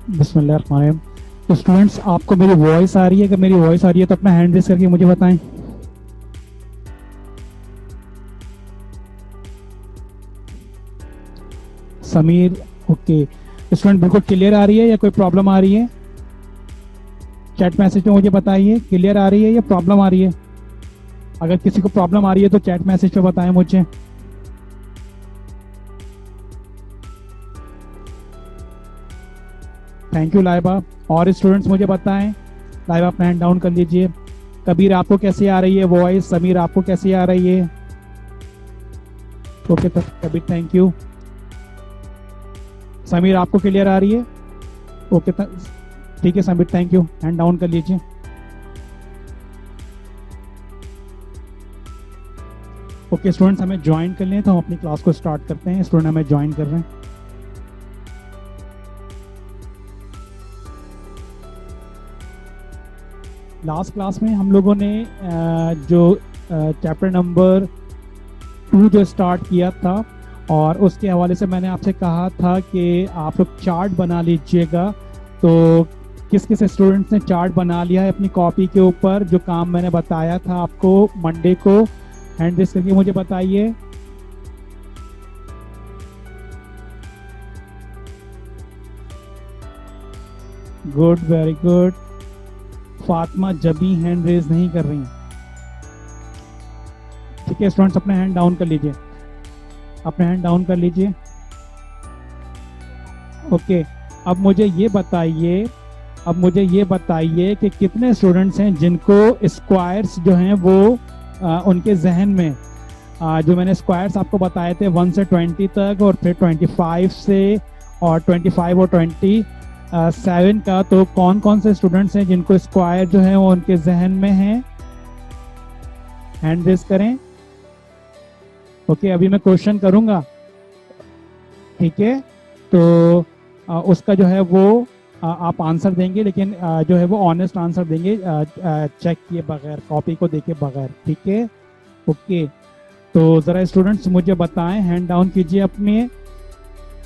बिस्मिल्लाहिर्रहमानिर्रहीम। तो स्टूडेंट्स, आपको मेरी वॉइस आ रही है? अगर मेरी वॉइस आ रही है तो अपना हैंड रेस करके मुझे बताएं। समीर, ओके। स्टूडेंट, बिल्कुल क्लियर आ रही है या कोई प्रॉब्लम आ रही है? चैट मैसेज में मुझे बताइए, क्लियर आ रही है या प्रॉब्लम आ रही है? अगर किसी को प्रॉब्लम आ रही है तो चैट मैसेज पे बताएं मुझे। Thank you Laiba. और स्टूडेंट्स मुझे बताएं। लाइबा, अपना हैंड डाउन कर लीजिए। कबीर, आपको कैसे आ रही है वॉइस? समीर, आपको कैसे आ रही है? Okay Kabir, thank you. Sameer, आपको क्लियर आ रही है? ओके, ठीक है Sameer, thank you. Hand down कर लीजिए। ओके स्टूडेंट्स, हमें ज्वाइन कर लें तो हम अपनी क्लास को स्टार्ट करते हैं। स्टूडेंट हमें ज्वाइन कर रहे हैं। लास्ट क्लास में हम लोगों ने जो चैप्टर नंबर 2 जो स्टार्ट किया था, और उसके हवाले से मैंने आपसे कहा था कि आप लोग चार्ट बना लीजिएगा। तो किस किस स्टूडेंट्स ने चार्ट बना लिया है अपनी कॉपी के ऊपर? जो काम मैंने बताया था आपको मंडे को, हैंड रेस करके मुझे बताइए। Good, very good. फातिमा जबी हैंड रेज नहीं कर रही। ठीक है स्टूडेंट्स, अपने हैंड डाउन कर लीजिए, अपने हैंड डाउन कर लीजिए। ओके, अब मुझे ये बताइए, अब मुझे ये बताइए कि कितने स्टूडेंट्स हैं जिनको स्क्वायर्स जो हैं वो उनके जहन में जो मैंने स्क्वायर्स आपको बताए थे 1 से 20 तक, और फिर 25 से, और 25 और 27 का, तो कौन कौन से स्टूडेंट्स हैं जिनको स्क्वायर जो है वो उनके जहन में हैं? हैंड रेज करें। ओके, अभी मैं क्वेश्चन करूंगा, ठीक है? तो उसका जो है वो आप आंसर देंगे, लेकिन जो है वो ऑनेस्ट आंसर देंगे, चेक किए बगैर, कॉपी को देखे बगैर, ठीक है? ओके, तो ज़रा स्टूडेंट्स मुझे बताएं, हैंड डाउन कीजिए अपने,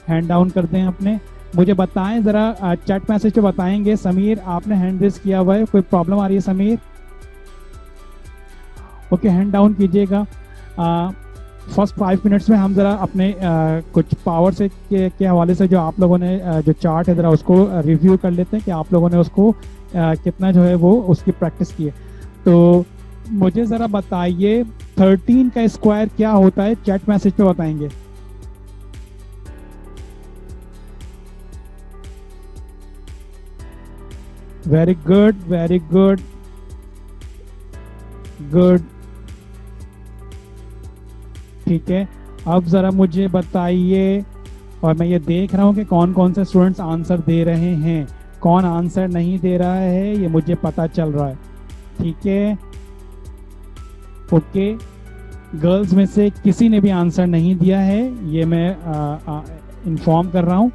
हैंड डाउन कर दें अपने, मुझे बताएं ज़रा, चैट मैसेज पे बताएंगे। समीर, आपने हैंड रेज किया हुआ है, कोई प्रॉब्लम आ रही है समीर? ओके, हैंड डाउन कीजिएगा। फर्स्ट 5 मिनट्स में हम ज़रा अपने कुछ पावर से के हवाले से जो आप लोगों ने जो चार्ट है ज़रा उसको रिव्यू कर लेते हैं कि आप लोगों ने उसको कितना जो है वो उसकी प्रैक्टिस की है। तो मुझे ज़रा बताइए 13 का स्क्वायर क्या होता है? चैट मैसेज पे बताएंगे। Very good, very good, good, ठीक है। अब ज़रा मुझे बताइए, और मैं ये देख रहा हूँ कि कौन कौन से स्टूडेंट्स आंसर दे रहे हैं, कौन आंसर नहीं दे रहा है ये मुझे पता चल रहा है, ठीक है? ओके, गर्ल्स में से किसी ने भी आंसर नहीं दिया है, ये मैं इन्फॉर्म कर रहा हूँ,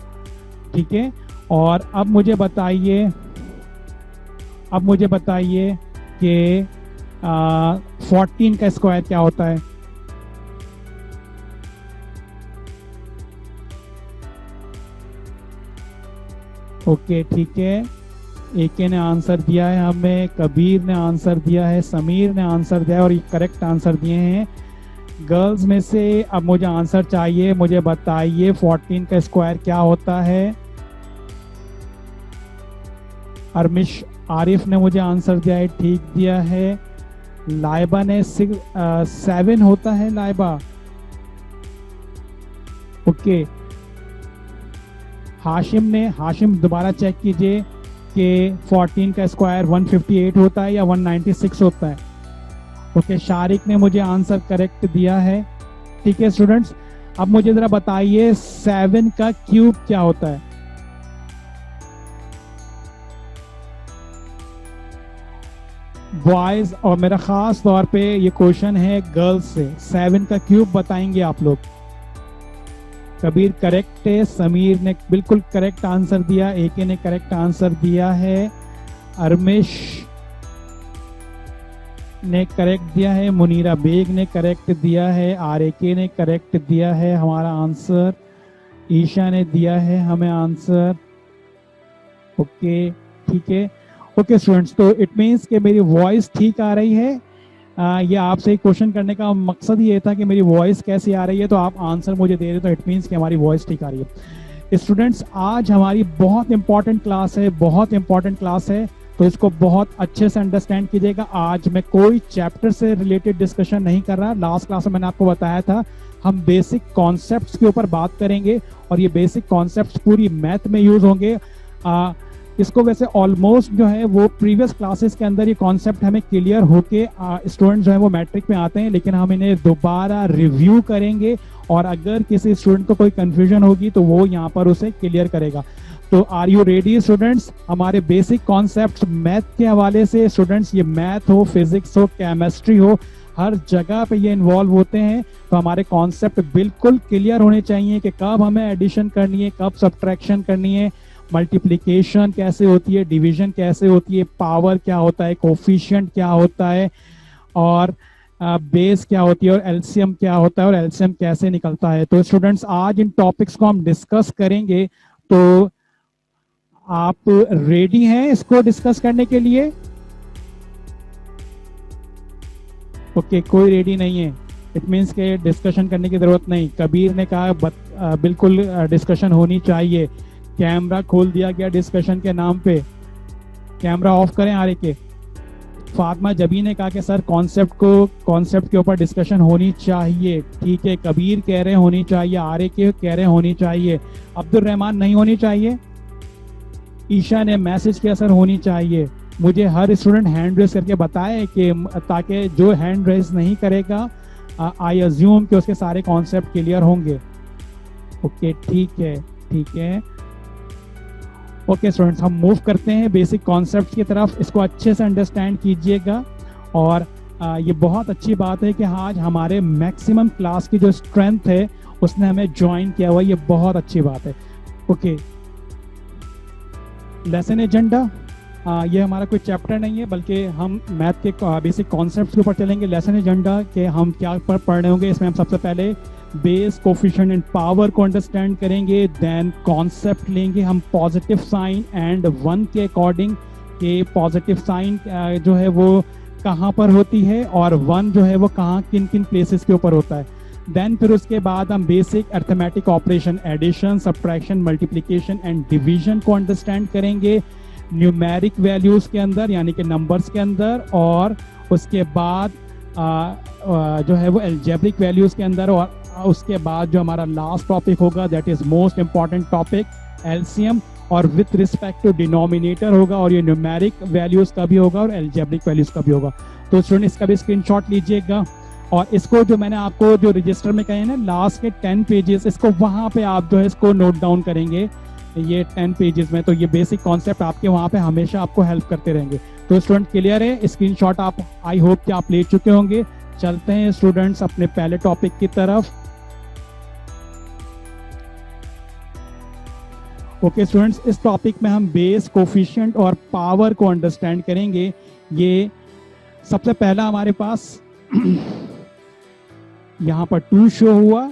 ठीक है? और अब मुझे बताइए, अब मुझे बताइए कि 14 का स्क्वायर क्या होता है? ओके, ठीक है। एके ने आंसर दिया है हमें, कबीर ने आंसर दिया है, समीर ने आंसर दिया है, और ये करेक्ट आंसर दिए हैं। गर्ल्स में से अब मुझे आंसर चाहिए, मुझे बताइए 14 का स्क्वायर क्या होता है? अरमिश आरिफ ने मुझे आंसर दिया है, ठीक दिया है। लाइबा ने 7 होता है, लाइबा। ओके, हाशिम दोबारा चेक कीजिए कि 14 का स्क्वायर 158 होता है या 196 होता है। ओके, शारिक ने मुझे आंसर करेक्ट दिया है, ठीक है स्टूडेंट्स। अब मुझे जरा बताइए 7 का क्यूब क्या होता है? बॉयज, और मेरा खास तौर पे ये क्वेश्चन है गर्ल्स से, 7 का क्यूब बताएंगे आप लोग। कबीर करेक्ट है, समीर ने बिल्कुल करेक्ट आंसर दिया, एके ने करेक्ट आंसर दिया है, अरमिश ने करेक्ट दिया है, मुनीरा बेग ने करेक्ट दिया है, आरएके ने करेक्ट दिया है हमारा आंसर, ईशा ने दिया है हमें आंसर, ओके ठीक है। ओके स्टूडेंट्स, तो इट मीन्स कि मेरी वॉइस ठीक आ रही है। ये आपसे क्वेश्चन करने का मकसद ही ये था कि मेरी वॉइस कैसी आ रही है, तो आप आंसर मुझे दे रहे, तो इट मीन्स कि हमारी वॉइस ठीक आ रही है। स्टूडेंट्स, आज हमारी बहुत इंपॉर्टेंट क्लास है, बहुत इंपॉर्टेंट क्लास है, तो इसको बहुत अच्छे से अंडरस्टैंड कीजिएगा। आज मैं कोई चैप्टर से रिलेटेड डिस्कशन नहीं कर रहा। लास्ट क्लास में मैंने आपको बताया था हम बेसिक कॉन्सेप्ट्स के ऊपर बात करेंगे, और ये बेसिक कॉन्सेप्ट्स पूरी मैथ में यूज होंगे। इसको वैसे ऑलमोस्ट जो है वो प्रीवियस क्लासेस के अंदर ये कॉन्सेप्ट हमें क्लियर होके स्टूडेंट जो है वो मैट्रिक में आते हैं, लेकिन हम इन्हें दोबारा रिव्यू करेंगे, और अगर किसी स्टूडेंट को कोई कंफ्यूजन होगी तो वो यहाँ पर उसे क्लियर करेगा। तो आर यू रेडी स्टूडेंट्स? हमारे बेसिक कॉन्सेप्ट्स मैथ के हवाले से स्टूडेंट्स, ये मैथ हो, फिजिक्स हो, केमिस्ट्री हो, हर जगह पे ये इन्वॉल्व होते हैं। तो हमारे कॉन्सेप्ट बिल्कुल क्लियर होने चाहिए कि कब हमें एडिशन करनी है, कब सब्ट्रैक्शन करनी है, मल्टीप्लिकेशन कैसे होती है, डिवीजन कैसे होती है, पावर क्या होता है, कोफिशिएंट क्या होता है, और बेस क्या होती है, और एलसीएम क्या होता है, और एलसीएम कैसे निकलता है। तो स्टूडेंट्स, आज इन टॉपिक्स को हम डिस्कस करेंगे। तो आप रेडी हैं इसको डिस्कस करने के लिए? ओके, कोई रेडी नहीं है, इट मीन्स के डिस्कशन करने की जरूरत नहीं। कबीर ने कहा बिल्कुल डिस्कशन होनी चाहिए। कैमरा खोल दिया गया डिस्कशन के नाम पे, कैमरा ऑफ करें आरे के। फातिमा जबी ने कहा कि सर कॉन्सेप्ट के ऊपर डिस्कशन होनी चाहिए। ठीक है, कबीर कह रहे हैं होनी चाहिए, आरे के कह रहे हैं होनी चाहिए, अब्दुल रहमान नहीं होनी चाहिए। ईशा ने मैसेज किया सर होनी चाहिए। मुझे हर स्टूडेंट हैंड रेज करके बताए कि ताकि जो हैंड रेज नहीं करेगा आई अज्यूम कि उसके सारे कॉन्सेप्ट क्लियर होंगे। ओके ठीक है, ठीक है। ओके स्टूडेंट्स, हम मूव करते हैं बेसिक कॉन्सेप्ट की तरफ। इसको अच्छे से अंडरस्टैंड कीजिएगा, और ये बहुत अच्छी बात है कि आज हमारे मैक्सिमम क्लास की जो स्ट्रेंथ है उसने हमें ज्वाइन किया हुआ, ये बहुत अच्छी बात है। ओके, लेसन एजेंडा, ये हमारा कोई चैप्टर नहीं है, बल्कि हम मैथ के बेसिक कॉन्सेप्ट्स के ऊपर चलेंगे। लेसन एजेंडा के हम क्या पर पढ़ रहे होंगे, इसमें हम सबसे पहले बेस, कोफिशिएंट एंड पावर को अंडरस्टैंड करेंगे, देन कॉन्सेप्ट लेंगे हम पॉजिटिव साइन एंड वन के अकॉर्डिंग, कि पॉजिटिव साइन जो है वो कहाँ पर होती है, और वन जो है वो कहाँ किन किन प्लेसेस के ऊपर होता है। देन फिर उसके बाद हम basic arithmetic operation, addition, subtraction, multiplication and division को अंडरस्टैंड करेंगे न्यूमेरिक वैल्यूज के अंदर, यानी कि नंबर्स के अंदर, और उसके बाद जो है वो अलजेब्रिक वैल्यूज के अंदर, और उसके बाद जो हमारा लास्ट टॉपिक होगा that is most important topic, LCM, और विथ रिस्पेक्ट टू डिनोमिनेटर होगा, और ये न्यूमेरिक वैल्यूज का भी होगा और अलजेब्रिक वैल्यूज का भी होगा। तो स्टूडेंट इसका भी स्क्रीनशॉट लीजिएगा, और इसको जो मैंने आपको जो रजिस्टर में कहे ना लास्ट के 10 पेजेस, इसको वहां पे आप जो है इसको नोट डाउन करेंगे, ये 10 पेजेस में। तो ये बेसिक कॉन्सेप्ट आपके वहां पे हमेशा आपको हेल्प करते रहेंगे। तो स्टूडेंट क्लियर है? स्क्रीनशॉट आप आई होप कि आप ले चुके होंगे। चलते हैं स्टूडेंट्स अपने पहले टॉपिक की तरफ। ओके स्टूडेंट्स, इस टॉपिक में हम बेस, कोफिशिएंट और पावर को अंडरस्टैंड करेंगे। ये सबसे पहला हमारे पास यहाँ पर 2 शो हुआ,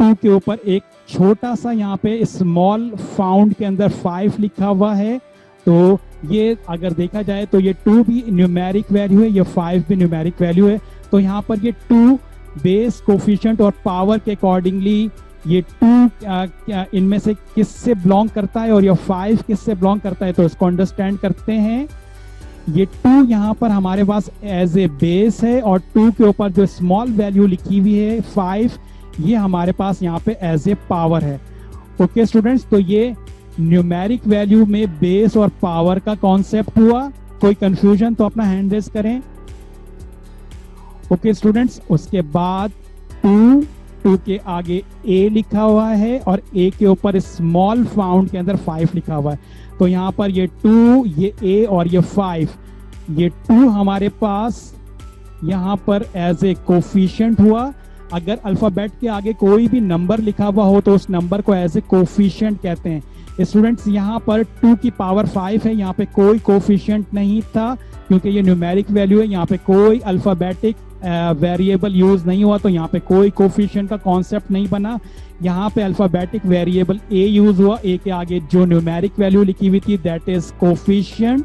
2 के ऊपर एक छोटा सा यहाँ पे स्मॉल फाउंड के अंदर 5 लिखा हुआ है। तो ये अगर देखा जाए तो ये 2 भी न्यूमेरिक वैल्यू है, ये 5 भी न्यूमेरिक वैल्यू है। तो यहाँ पर ये 2 बेस, कोफिशिएंट और पावर के अकॉर्डिंगली ये 2 इनमें से किससे बिलोंग करता है और ये 5 किससे बिलोंग करता है, तो इसको अंडरस्टैंड करते हैं। ये 2 यहाँ पर हमारे पास एज ए बेस है, और 2 के ऊपर जो स्मॉल वैल्यू लिखी हुई है 5, ये हमारे पास यहाँ पे एज ए पावर है। ओके स्टूडेंट्स, तो ये न्यूमेरिक वैल्यू में बेस और पावर का कॉन्सेप्ट हुआ। कोई कंफ्यूजन तो अपना हैंड रेज करें। ओके स्टूडेंट्स, उसके बाद 2 के आगे ए लिखा हुआ है, और ए के ऊपर स्मॉल फाउंड के अंदर 5 लिखा हुआ है। तो यहाँ पर ये 2, ये ए और ये 5, ये 2 हमारे पास यहाँ पर एज ए कोफिशिएंट हुआ। अगर अल्फाबेट के आगे कोई भी नंबर लिखा हुआ हो तो उस नंबर को एज ए कोफिशिएंट कहते हैं। स्टूडेंट्स यहाँ पर 2 की पावर 5 है, यहाँ पे कोई कोफिशिएंट नहीं था क्योंकि ये न्यूमेरिक वैल्यू है, यहाँ पे कोई अल्फाबेटिक वेरिएबल यूज नहीं हुआ, तो यहाँ पे कोई कोफिशिएंट का कॉन्सेप्ट नहीं बना। यहाँ पे अल्फाबेटिक वेरिएबल ए यूज हुआ, ए के आगे जो न्यूमेरिक वैल्यू लिखी हुई थी दैट इज कोफिशिएंट।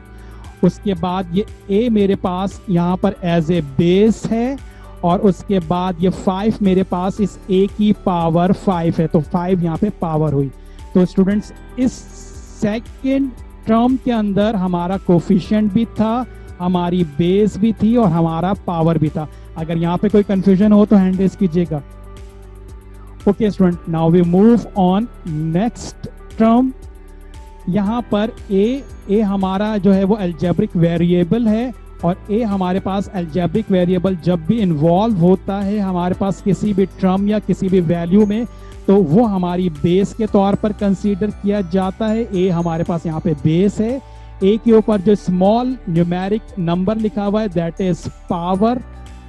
उसके बाद ये ए मेरे पास यहाँ पर एज ए बेस है, और उसके बाद ये 5 मेरे पास इस ए की पावर 5 है, तो 5 यहाँ पे पावर हुई। तो स्टूडेंट्स इस सेकेंड टर्म के अंदर हमारा कोफिशिएंट भी था, हमारी बेस भी थी और हमारा पावर भी था। अगर यहाँ पे कोई कंफ्यूजन हो तो हैंड रेज कीजिएगा। Okay student, now we move on next term. यहाँ पर ए हमारा जो है वो अलजेब्रिक वेरिएबल है, और ए हमारे पास अलजेब्रिक वेरिएबल जब भी इन्वॉल्व होता है हमारे पास किसी भी टर्म या किसी भी वैल्यू में, तो वो हमारी बेस के तौर पर कंसीडर किया जाता है। ए हमारे पास यहाँ पे बेस है, ए के ऊपर जो स्मॉल न्यूमेरिक नंबर लिखा हुआ है दैट इज पावर,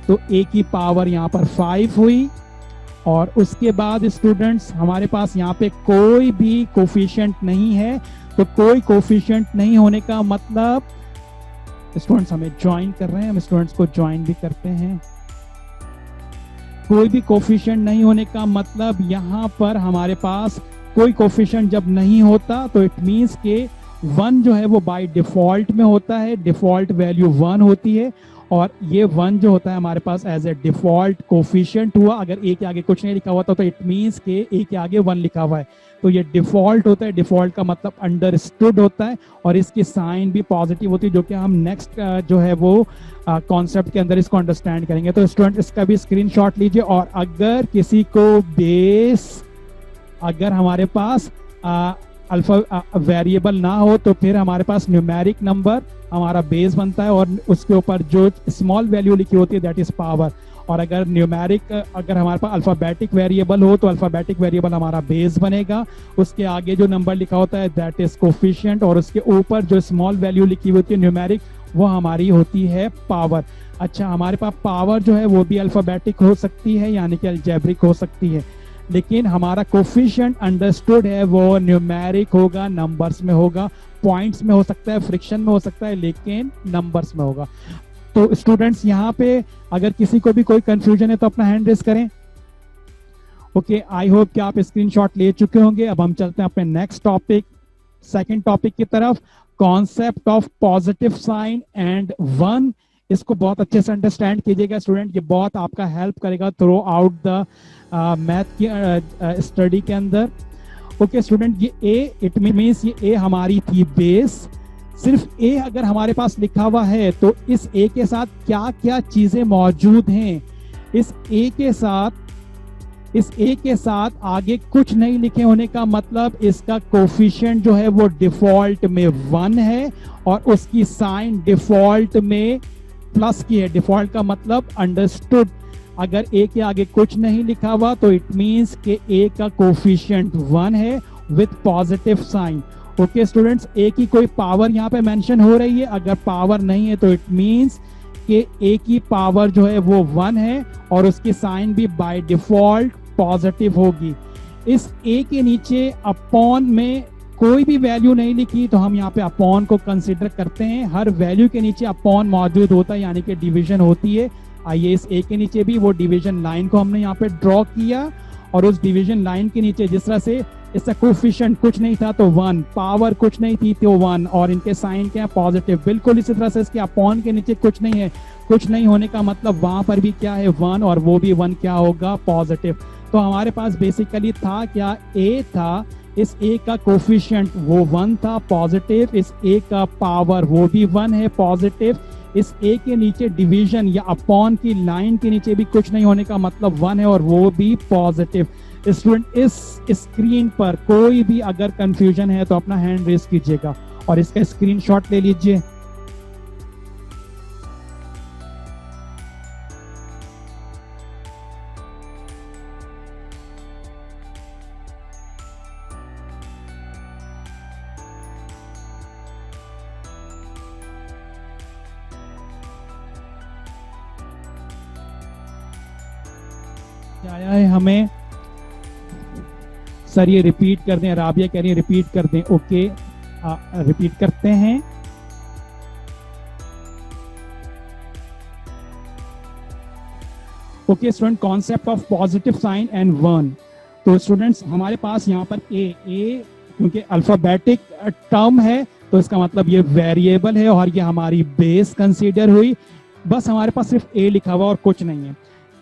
तो ए की पावर यहाँ पर 5 हुई। और उसके बाद स्टूडेंट्स हमारे पास यहाँ पे कोई भी कोफिशिएंट नहीं है, तो कोई कोफिशिएंट नहीं होने का मतलब, स्टूडेंट्स हमें ज्वाइन कर रहे हैं, हम स्टूडेंट्स को ज्वाइन भी करते हैं। कोई भी कोफिशिएंट नहीं होने का मतलब यहाँ पर हमारे पास कोई कोफिशिएंट जब नहीं होता तो इट मींस के 1 जो है वो बाय डिफॉल्ट में होता है, डिफॉल्ट वैल्यू 1 होती है, और ये 1 जो होता है हमारे पास एज ए डिफॉल्ट कोफिशिएंट हुआ। अगर ए के आगे कुछ नहीं लिखा हुआ था तो इट मींस के ए के आगे 1 लिखा हुआ है, तो ये डिफॉल्ट होता है। डिफॉल्ट का मतलब अंडरस्टूड होता है, और इसकी साइन भी पॉजिटिव होती है, जो कि हम नेक्स्ट जो है वो कॉन्सेप्ट के अंदर इसको अंडरस्टैंड करेंगे। तो स्टूडेंट इसका भी स्क्रीनशॉट लीजिए। और अगर किसी को बेस, अगर हमारे पास अल्फा वेरिएबल ना हो तो फिर हमारे पास न्यूमेरिक नंबर हमारा बेस बनता है, और उसके ऊपर जो स्मॉल वैल्यू लिखी होती है दैट इज पावर। और अगर न्यूमेरिक, अगर हमारे पास अल्फाबेटिक वेरिएबल हो तो अल्फाबेटिक वेरिएबल हमारा बेस बनेगा, उसके आगे जो नंबर लिखा होता है दैट इज कोफिशिएंट, और उसके ऊपर जो स्मॉल वैल्यू लिखी होती है न्यूमेरिक, वो हमारी होती है पावर। अच्छा, हमारे पास पावर जो है वो भी अल्फाबेटिक हो सकती है, यानी कि अलजेब्रिक हो सकती है, लेकिन हमारा कोफिशिएंट अंडरस्टूड है वो न्यूमेरिक होगा, नंबर्स में होगा, पॉइंट्स में हो सकता है, फ्रिक्शन में हो सकता है, लेकिन नंबर्स में होगा। तो स्टूडेंट्स यहाँ पे अगर किसी को भी कोई कंफ्यूजन है तो अपना हैंड रेज करें। ओके, आई होप कि आप स्क्रीनशॉट ले चुके होंगे। अब हम चलते हैं अपने नेक्स्ट टॉपिक, सेकंड टॉपिक की तरफ, concept of positive sign and 1। इसको बहुत अच्छे से अंडरस्टैंड कीजिएगा स्टूडेंट, ये बहुत आपका हेल्प करेगा थ्रू आउट द मैथ की स्टडी के अंदर। ओके स्टूडेंट, ये ए, इट मीन्स ये ए हमारी थी बेस। सिर्फ ए अगर हमारे पास लिखा हुआ है तो इस ए के साथ क्या क्या चीजें मौजूद हैं, इस ए के साथ आगे कुछ नहीं लिखे होने का मतलब इसका कोफिशिएंट जो है वो डिफॉल्ट में 1 है, और उसकी साइन डिफॉल्ट में प्लस की है। डिफॉल्ट का मतलब अंडरस्टूड। अगर ए के आगे कुछ नहीं लिखा हुआ तो इट मींस के ए का कोफिशिएंट 1 है with positive sign. Okay students, A की कोई पावर यहाँ पे मेंशन हो रही है, अगर पावर नहीं है तो इट मींस कि ए की पावर जो है वो 1 है, और उसकी साइन भी बाय डिफॉल्ट पॉजिटिव होगी। इस ए के नीचे अपॉन में कोई भी वैल्यू नहीं लिखी तो हम यहाँ पे अपॉन को कंसिडर करते हैं। हर वैल्यू के नीचे अपॉन मौजूद होता है, यानी कि डिवीजन होती है। आइए इस ए के नीचे भी वो डिवीजन लाइन को हमने यहाँ पे ड्रॉ किया, और उस डिवीजन लाइन के नीचे जिस तरह से इसका कोफिशिएंट कुछ नहीं था तो 1, पावर कुछ नहीं थी तो 1, और इनके साइन क्या है पॉजिटिव, बिल्कुल इसी तरह से इसके अपॉन के नीचे कुछ नहीं है, कुछ नहीं होने का मतलब वहां पर भी क्या है 1, और वो भी 1 क्या होगा पॉजिटिव। तो हमारे पास बेसिकली था क्या, ए था, इस ए का कोफिशिएंट वो 1 था पॉजिटिव, इस ए का पावर वो भी 1 है पॉजिटिव, इस ए के नीचे डिवीजन या अपॉन की लाइन के नीचे भी कुछ नहीं होने का मतलब 1 है, और वो भी पॉजिटिव। स्टूडेंट इस स्क्रीन पर कोई भी अगर कंफ्यूजन है तो अपना हैंड रेज कीजिएगा और इसका स्क्रीनशॉट ले लीजिए। आया है हमें सर ये रिपीट कर दें, राबिया कह रही है रिपीट कर दें। ओके, रिपीट करते हैं। Okay student, concept of positive sign and 1। तो स्टूडेंट्स हमारे पास यहाँ पर ए क्योंकि अल्फाबेटिक टर्म है तो इसका मतलब ये वेरिएबल है और ये हमारी बेस कंसीडर हुई। बस हमारे पास सिर्फ ए लिखा हुआ और कुछ नहीं है।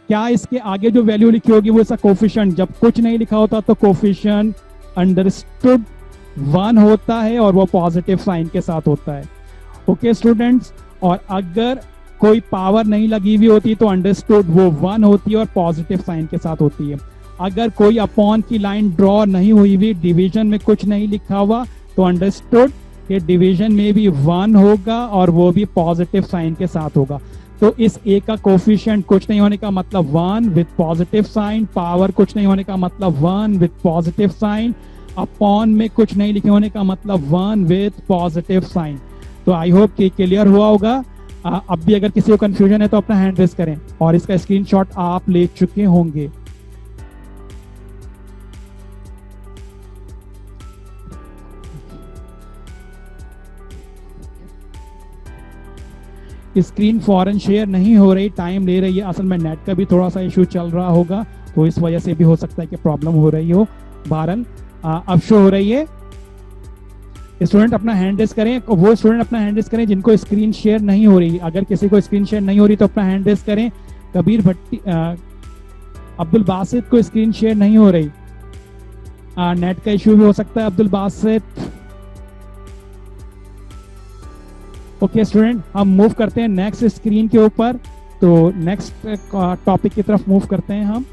क्या इसके आगे जो वैल्यू लिखी होगी वो इसका कोफिशिएंट, जब कुछ नहीं लिखा होता तो कोफिशिएंट अंडरस्टूड 1 होता है और वो पॉजिटिव साइन के साथ होता है। ओके स्टूडेंट्स, और अगर कोई पावर नहीं लगी हुई होती तो अंडरस्टूड वो 1 होती है और पॉजिटिव साइन के साथ होती है। अगर कोई अपॉन की लाइन ड्रॉ नहीं हुई हुई, डिवीजन में कुछ नहीं लिखा हुआ, तो अंडरस्टूड कि डिवीजन में भी 1 होगा और वो भी पॉजिटिव साइन के साथ होगा। तो इस ए का कोफिशिएंट कुछ नहीं होने का मतलब 1 विद पॉजिटिव साइन, पावर कुछ नहीं होने का मतलब 1 विद पॉजिटिव साइन, अपॉन में कुछ नहीं लिखे होने का मतलब 1 विद पॉजिटिव साइन। तो आई होप कि क्लियर हुआ होगा। अब भी अगर किसी को कंफ्यूजन है तो अपना हैंड रेज करें और इसका स्क्रीनशॉट आप ले चुके होंगे। स्क्रीन फॉरन शेयर नहीं हो रही, टाइम ले रही है। असल में नेट का भी थोड़ा सा इशू चल रहा होगा तो इस वजह से भी हो सकता है कि प्रॉब्लम हो रही हो। बहरहाल अब शो हो रही है। स्टूडेंट अपना हैंड रेज करें, वो स्टूडेंट अपना हैंड रेज करें जिनको स्क्रीन शेयर नहीं हो रही। अगर किसी को स्क्रीन शेयर नहीं हो रही तो अपना हैंड रेज करें। कबीर भट्टी, अब्दुल बासित को स्क्रीन शेयर नहीं हो रही, नेट का इशू भी हो सकता है अब्दुल बासित। ओके स्टूडेंट, हम मूव करते हैं नेक्स्ट स्क्रीन के ऊपर। तो नेक्स्ट टॉपिक की तरफ मूव करते हैं हम।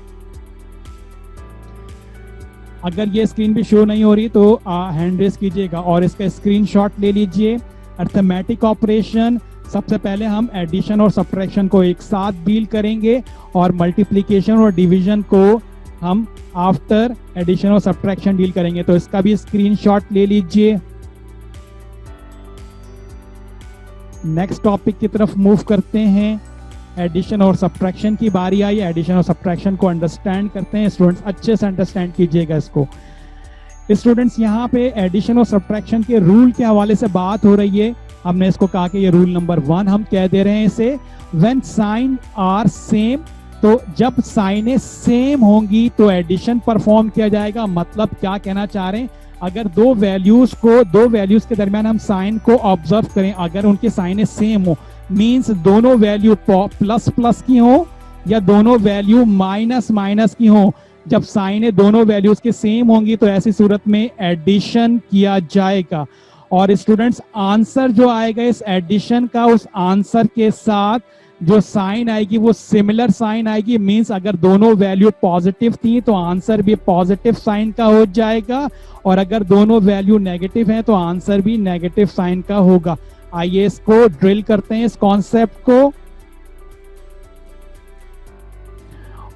अगर ये स्क्रीन भी शो नहीं हो रही तो हैंड रेज कीजिएगा और इसका स्क्रीनशॉट ले लीजिए। अर्थमेटिक ऑपरेशन, सबसे पहले हम एडिशन और सब्ट्रैक्शन को एक साथ डील करेंगे और मल्टीप्लिकेशन और डिवीजन को हम आफ्टर एडिशन और सब्ट्रैक्शन डील करेंगे। तो इसका भी स्क्रीनशॉट ले लीजिए। नेक्स्ट टॉपिक की तरफ मूव करते हैं। एडिशन और सब्ट्रैक्शन की बारी आई। एडिशन और सब्ट्रैक्शन को अंडरस्टैंड करते हैं। स्टूडेंट्स अच्छे से अंडरस्टैंड कीजिएगा इसको। स्टूडेंट्स यहाँ पे एडिशन और सब्ट्रैक्शन के रूल के हवाले से बात हो रही है। हमने इसको कहा कि ये रूल नंबर 1 हम कह दे रहे हैं इसे। व्हेन साइन आर सेम, तो जब साइनें सेम होंगी तो एडिशन परफॉर्म किया जाएगा। मतलब क्या कहना चाह रहे हैं, अगर दो वैल्यूज के दरमियान हम साइन को ऑब्जर्व करें, अगर उनकी साइनें सेम हो, मींस दोनों वैल्यू प्लस प्लस की हो या दोनों वैल्यू माइनस माइनस की हो, जब साइनें दोनों वैल्यूज के सेम होंगी तो ऐसी सूरत में एडिशन किया जाएगा। और स्टूडेंट्स आंसर जो आएगा इस एडिशन का, उस आंसर के साथ जो साइन आएगी वो सिमिलर साइन आएगी। मींस अगर दोनों वैल्यू पॉजिटिव थी तो आंसर भी पॉजिटिव साइन का हो जाएगा और अगर दोनों वैल्यू नेगेटिव हैं तो आंसर भी नेगेटिव साइन का होगा। आइए इसको ड्रिल करते हैं, इस कॉन्सेप्ट को।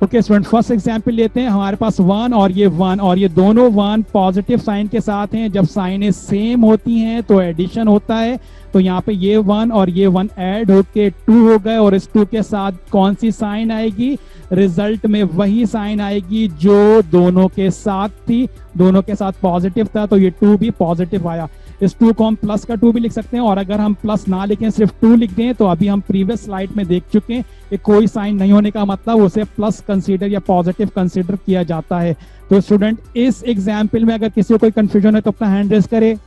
ओके स्टूडेंट, फर्स्ट एग्जांपल लेते हैं। हमारे पास 1 और ये दोनों 1 पॉजिटिव साइन के साथ हैं। जब साइनें सेम होती हैं तो एडिशन होता है। तो यहाँ पे ये 1 और ये 1 ऐड होके 2 हो गए और इस 2 के साथ कौन सी साइन आएगी, रिजल्ट में वही साइन आएगी जो दोनों के साथ थी। दोनों के साथ पॉजिटिव था तो ये 2 भी पॉजिटिव आया। इस 2 को हम प्लस का 2 भी लिख सकते हैं और अगर हम प्लस ना लिखें सिर्फ 2 लिख दें तो अभी हम प्रीवियस स्लाइड में देख चुके हैं कि कोई साइन नहीं होने का मतलब उसे प्लस कंसीडर या पॉजिटिव कंसीडर किया जाता है। तो स्टूडेंट इस एग्जाम्पल में अगर किसी को कोई कंफ्यूजन है तो अपना हैंड रेज करे।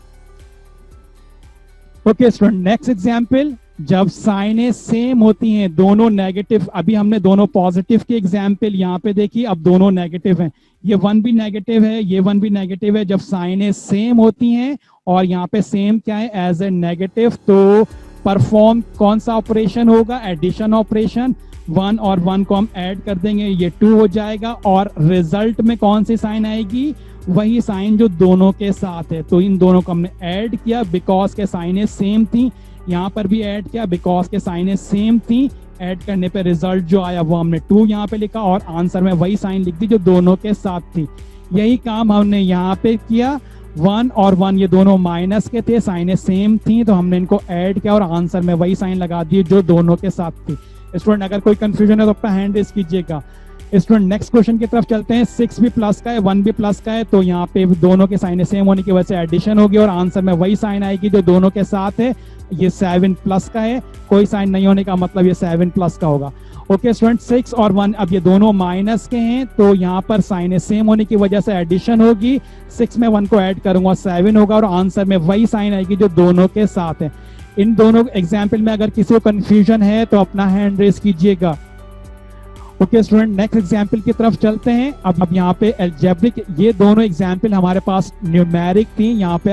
ओके स्टूडेंट, नेक्स्ट एग्जाम्पल, जब साइनें सेम होती हैं, दोनों नेगेटिव, अभी हमने दोनों पॉजिटिव की एग्जाम्पल यहाँ पे देखी, अब दोनों नेगेटिव हैं। ये 1 भी नेगेटिव है, ये 1 भी नेगेटिव है। जब साइनें सेम होती हैं और यहाँ पे सेम क्या है, एज ए नेगेटिव, तो परफॉर्म कौन सा ऑपरेशन होगा, एडिशन ऑपरेशन। 1 और 1 को हम ऐड कर देंगे, ये 2 हो जाएगा और रिजल्ट में कौन सी साइन आएगी, वही साइन जो दोनों के साथ है। तो इन दोनों को हमने ऐड किया बिकॉज के साइनें सेम थी, यहाँ पर भी ऐड किया बिकॉज के साइनें सेम थी। ऐड करने पे रिजल्ट जो आया वो हमने 2 यहाँ पे लिखा और आंसर में वही साइन लिख दी जो दोनों के साथ थी। यही काम हमने यहाँ पे किया। 1 और 1 ये दोनों माइनस के थे, साइनें सेम थी तो हमने इनको ऐड किया और आंसर में वही साइन लगा दी जो दोनों के साथ थी। स्टूडेंट अगर कोई कंफ्यूजन है तो अपना हैंड रेज कीजिएगा। स्टूडेंट नेक्स्ट क्वेश्चन की तरफ चलते हैं। 6 भी प्लस का है, 1 भी प्लस का है, तो यहाँ पे दोनों के साइन सेम होने की वजह से एडिशन होगी और आंसर में वही साइन आएगी जो दोनों के साथ है। ये 7 प्लस का है, कोई साइन नहीं होने का मतलब ये 7 प्लस का होगा। ओके स्टूडेंट, 6 और 1 अब ये दोनों माइनस के हैं, तो यहाँ पर साइन सेम होने की वजह से एडिशन होगी। 6 में 1 को ऐड करूंगा 7 होगा और आंसर में वही साइन आएगी जो दोनों के साथ है। इन दोनों एग्जाम्पल में अगर किसी को कंफ्यूजन है तो अपना हैंड रेस कीजिएगा। ओके स्टूडेंट, नेक्स्ट एग्जाम्पल की तरफ चलते हैं। अब यहाँ पे अलजेब्रिक, ये दोनों एग्जाम्पल हमारे पास न्यूमेरिक थी, यहाँ पे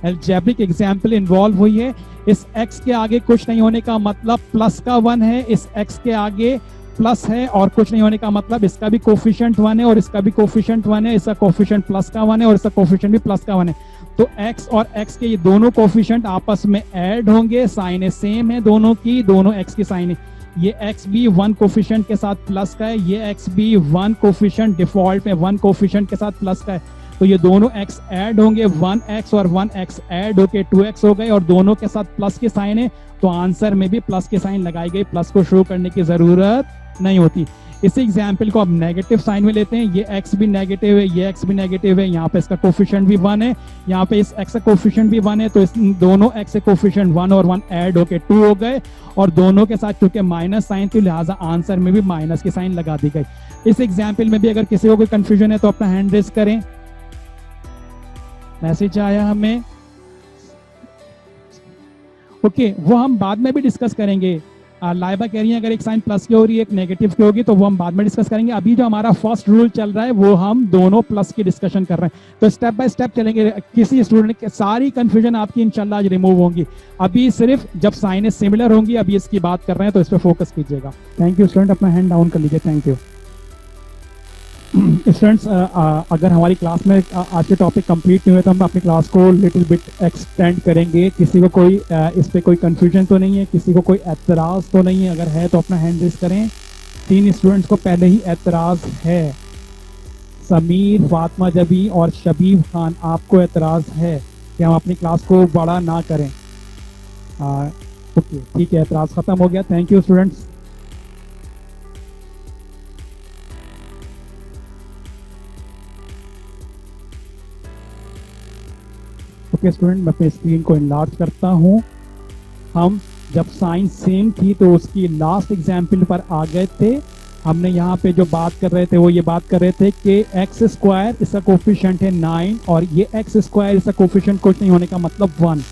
अलजेब्रिक एग्जाम्पल इन्वॉल्व हुई है। इस x के आगे कुछ नहीं होने का मतलब प्लस का 1 है, इस x के आगे प्लस है और कुछ नहीं होने का मतलब इसका भी कोफिशिएंट 1 है और इसका भी कोफिशिएंट 1 है, इसका कोफिशिएंट प्लस का 1 है और इसका कोफिशिएंट भी प्लस का 1 है। तो x और x के ये दोनों कोफिशिएंट आपस में ऐड होंगे, साइन सेम है दोनों की, दोनों x की साइन, ये x भी 1 कोफिशिएंट के साथ प्लस का है, ये x भी 1 कोफिशिएंट डिफॉल्ट में 1 कोफिशिएंट के साथ प्लस का है। तो ये दोनों x ऐड होंगे, 1x और 1x ऐड होके 2x हो गए और दोनों के साथ प्लस के साइन है, तो आंसर में भी प्लस के साइन लगाई गई, प्लस को शो करने की जरूरत नहीं होती। इसी एग्जाम्पल को अब नेगेटिव साइन में लेते हैं। ये x भी नेगेटिव है, ये x भी नेगेटिव है, यहाँ पे इसका कोफिशिएंट भी 1 है, यहाँ पे इस x का कोफिशिएंट भी 1 है, तो इस दोनों x से कोफिशिएंट 1 और 1 ऐड होके 2 हो गए और दोनों के साथ चूंकि माइनस साइन थी लिहाजा आंसर में भी माइनस की साइन लगा दी गई। इस एग्जाम्पल में भी अगर किसी को कोई कंफ्यूजन है तो अपना हैंड रेस करें। मैसेज आया हमें, ओके, वो हम बाद में भी डिस्कस करेंगे। लाइबा कह रही है अगर एक साइन प्लस की हो रही है एक नेगेटिव की होगी तो वो हम बाद में डिस्कस करेंगे। अभी जो हमारा फर्स्ट रूल चल रहा है वो हम दोनों प्लस की डिस्कशन कर रहे हैं, तो स्टेप बाय स्टेप चलेंगे। किसी स्टूडेंट के सारी कंफ्यूजन आपकी इंशाल्लाह आज रिमूव होंगी। अभी सिर्फ जब साइनें सिमिलर होंगी अभी इसकी बात कर रहे हैं, तो इस पर फोकस कीजिएगा। थैंक यू स्टूडेंट, अपना हैंड डाउन कर लीजिए। थैंक यू स्टूडेंट्स, अगर हमारी क्लास में आज के टॉपिक कंप्लीट नहीं हुए तो हम अपनी क्लास को लिटिल बिट एक्सटेंड करेंगे। किसी को कोई इस पे कोई कंफ्यूजन तो नहीं है, किसी को कोई एतराज़ तो नहीं है? अगर है तो अपना हैंड रेज करें। 3 स्टूडेंट्स को पहले ही एतराज़ है, समीर, फातिमा जबी और शबीब खान, आपको एतराज़ है कि हम अपनी क्लास को बड़ा ना करें? ओके ठीक है, एतराज़ ख़त्म हो गया। Thank you students. Okay student, मैं अपनी स्क्रीन को इनलार्ज करता हूँ। हम जब साइन सेम थी तो उसकी लास्ट एग्जाम्पल पर आ गए थे। हमने यहाँ पे जो बात कर रहे थे वो ये बात कर रहे थे कि एक्स स्क्वायर इसका कोफिशिएंट है 9 और ये एक्स स्क्वायर इसका कोफिशिएंट कुछ नहीं होने का मतलब 1।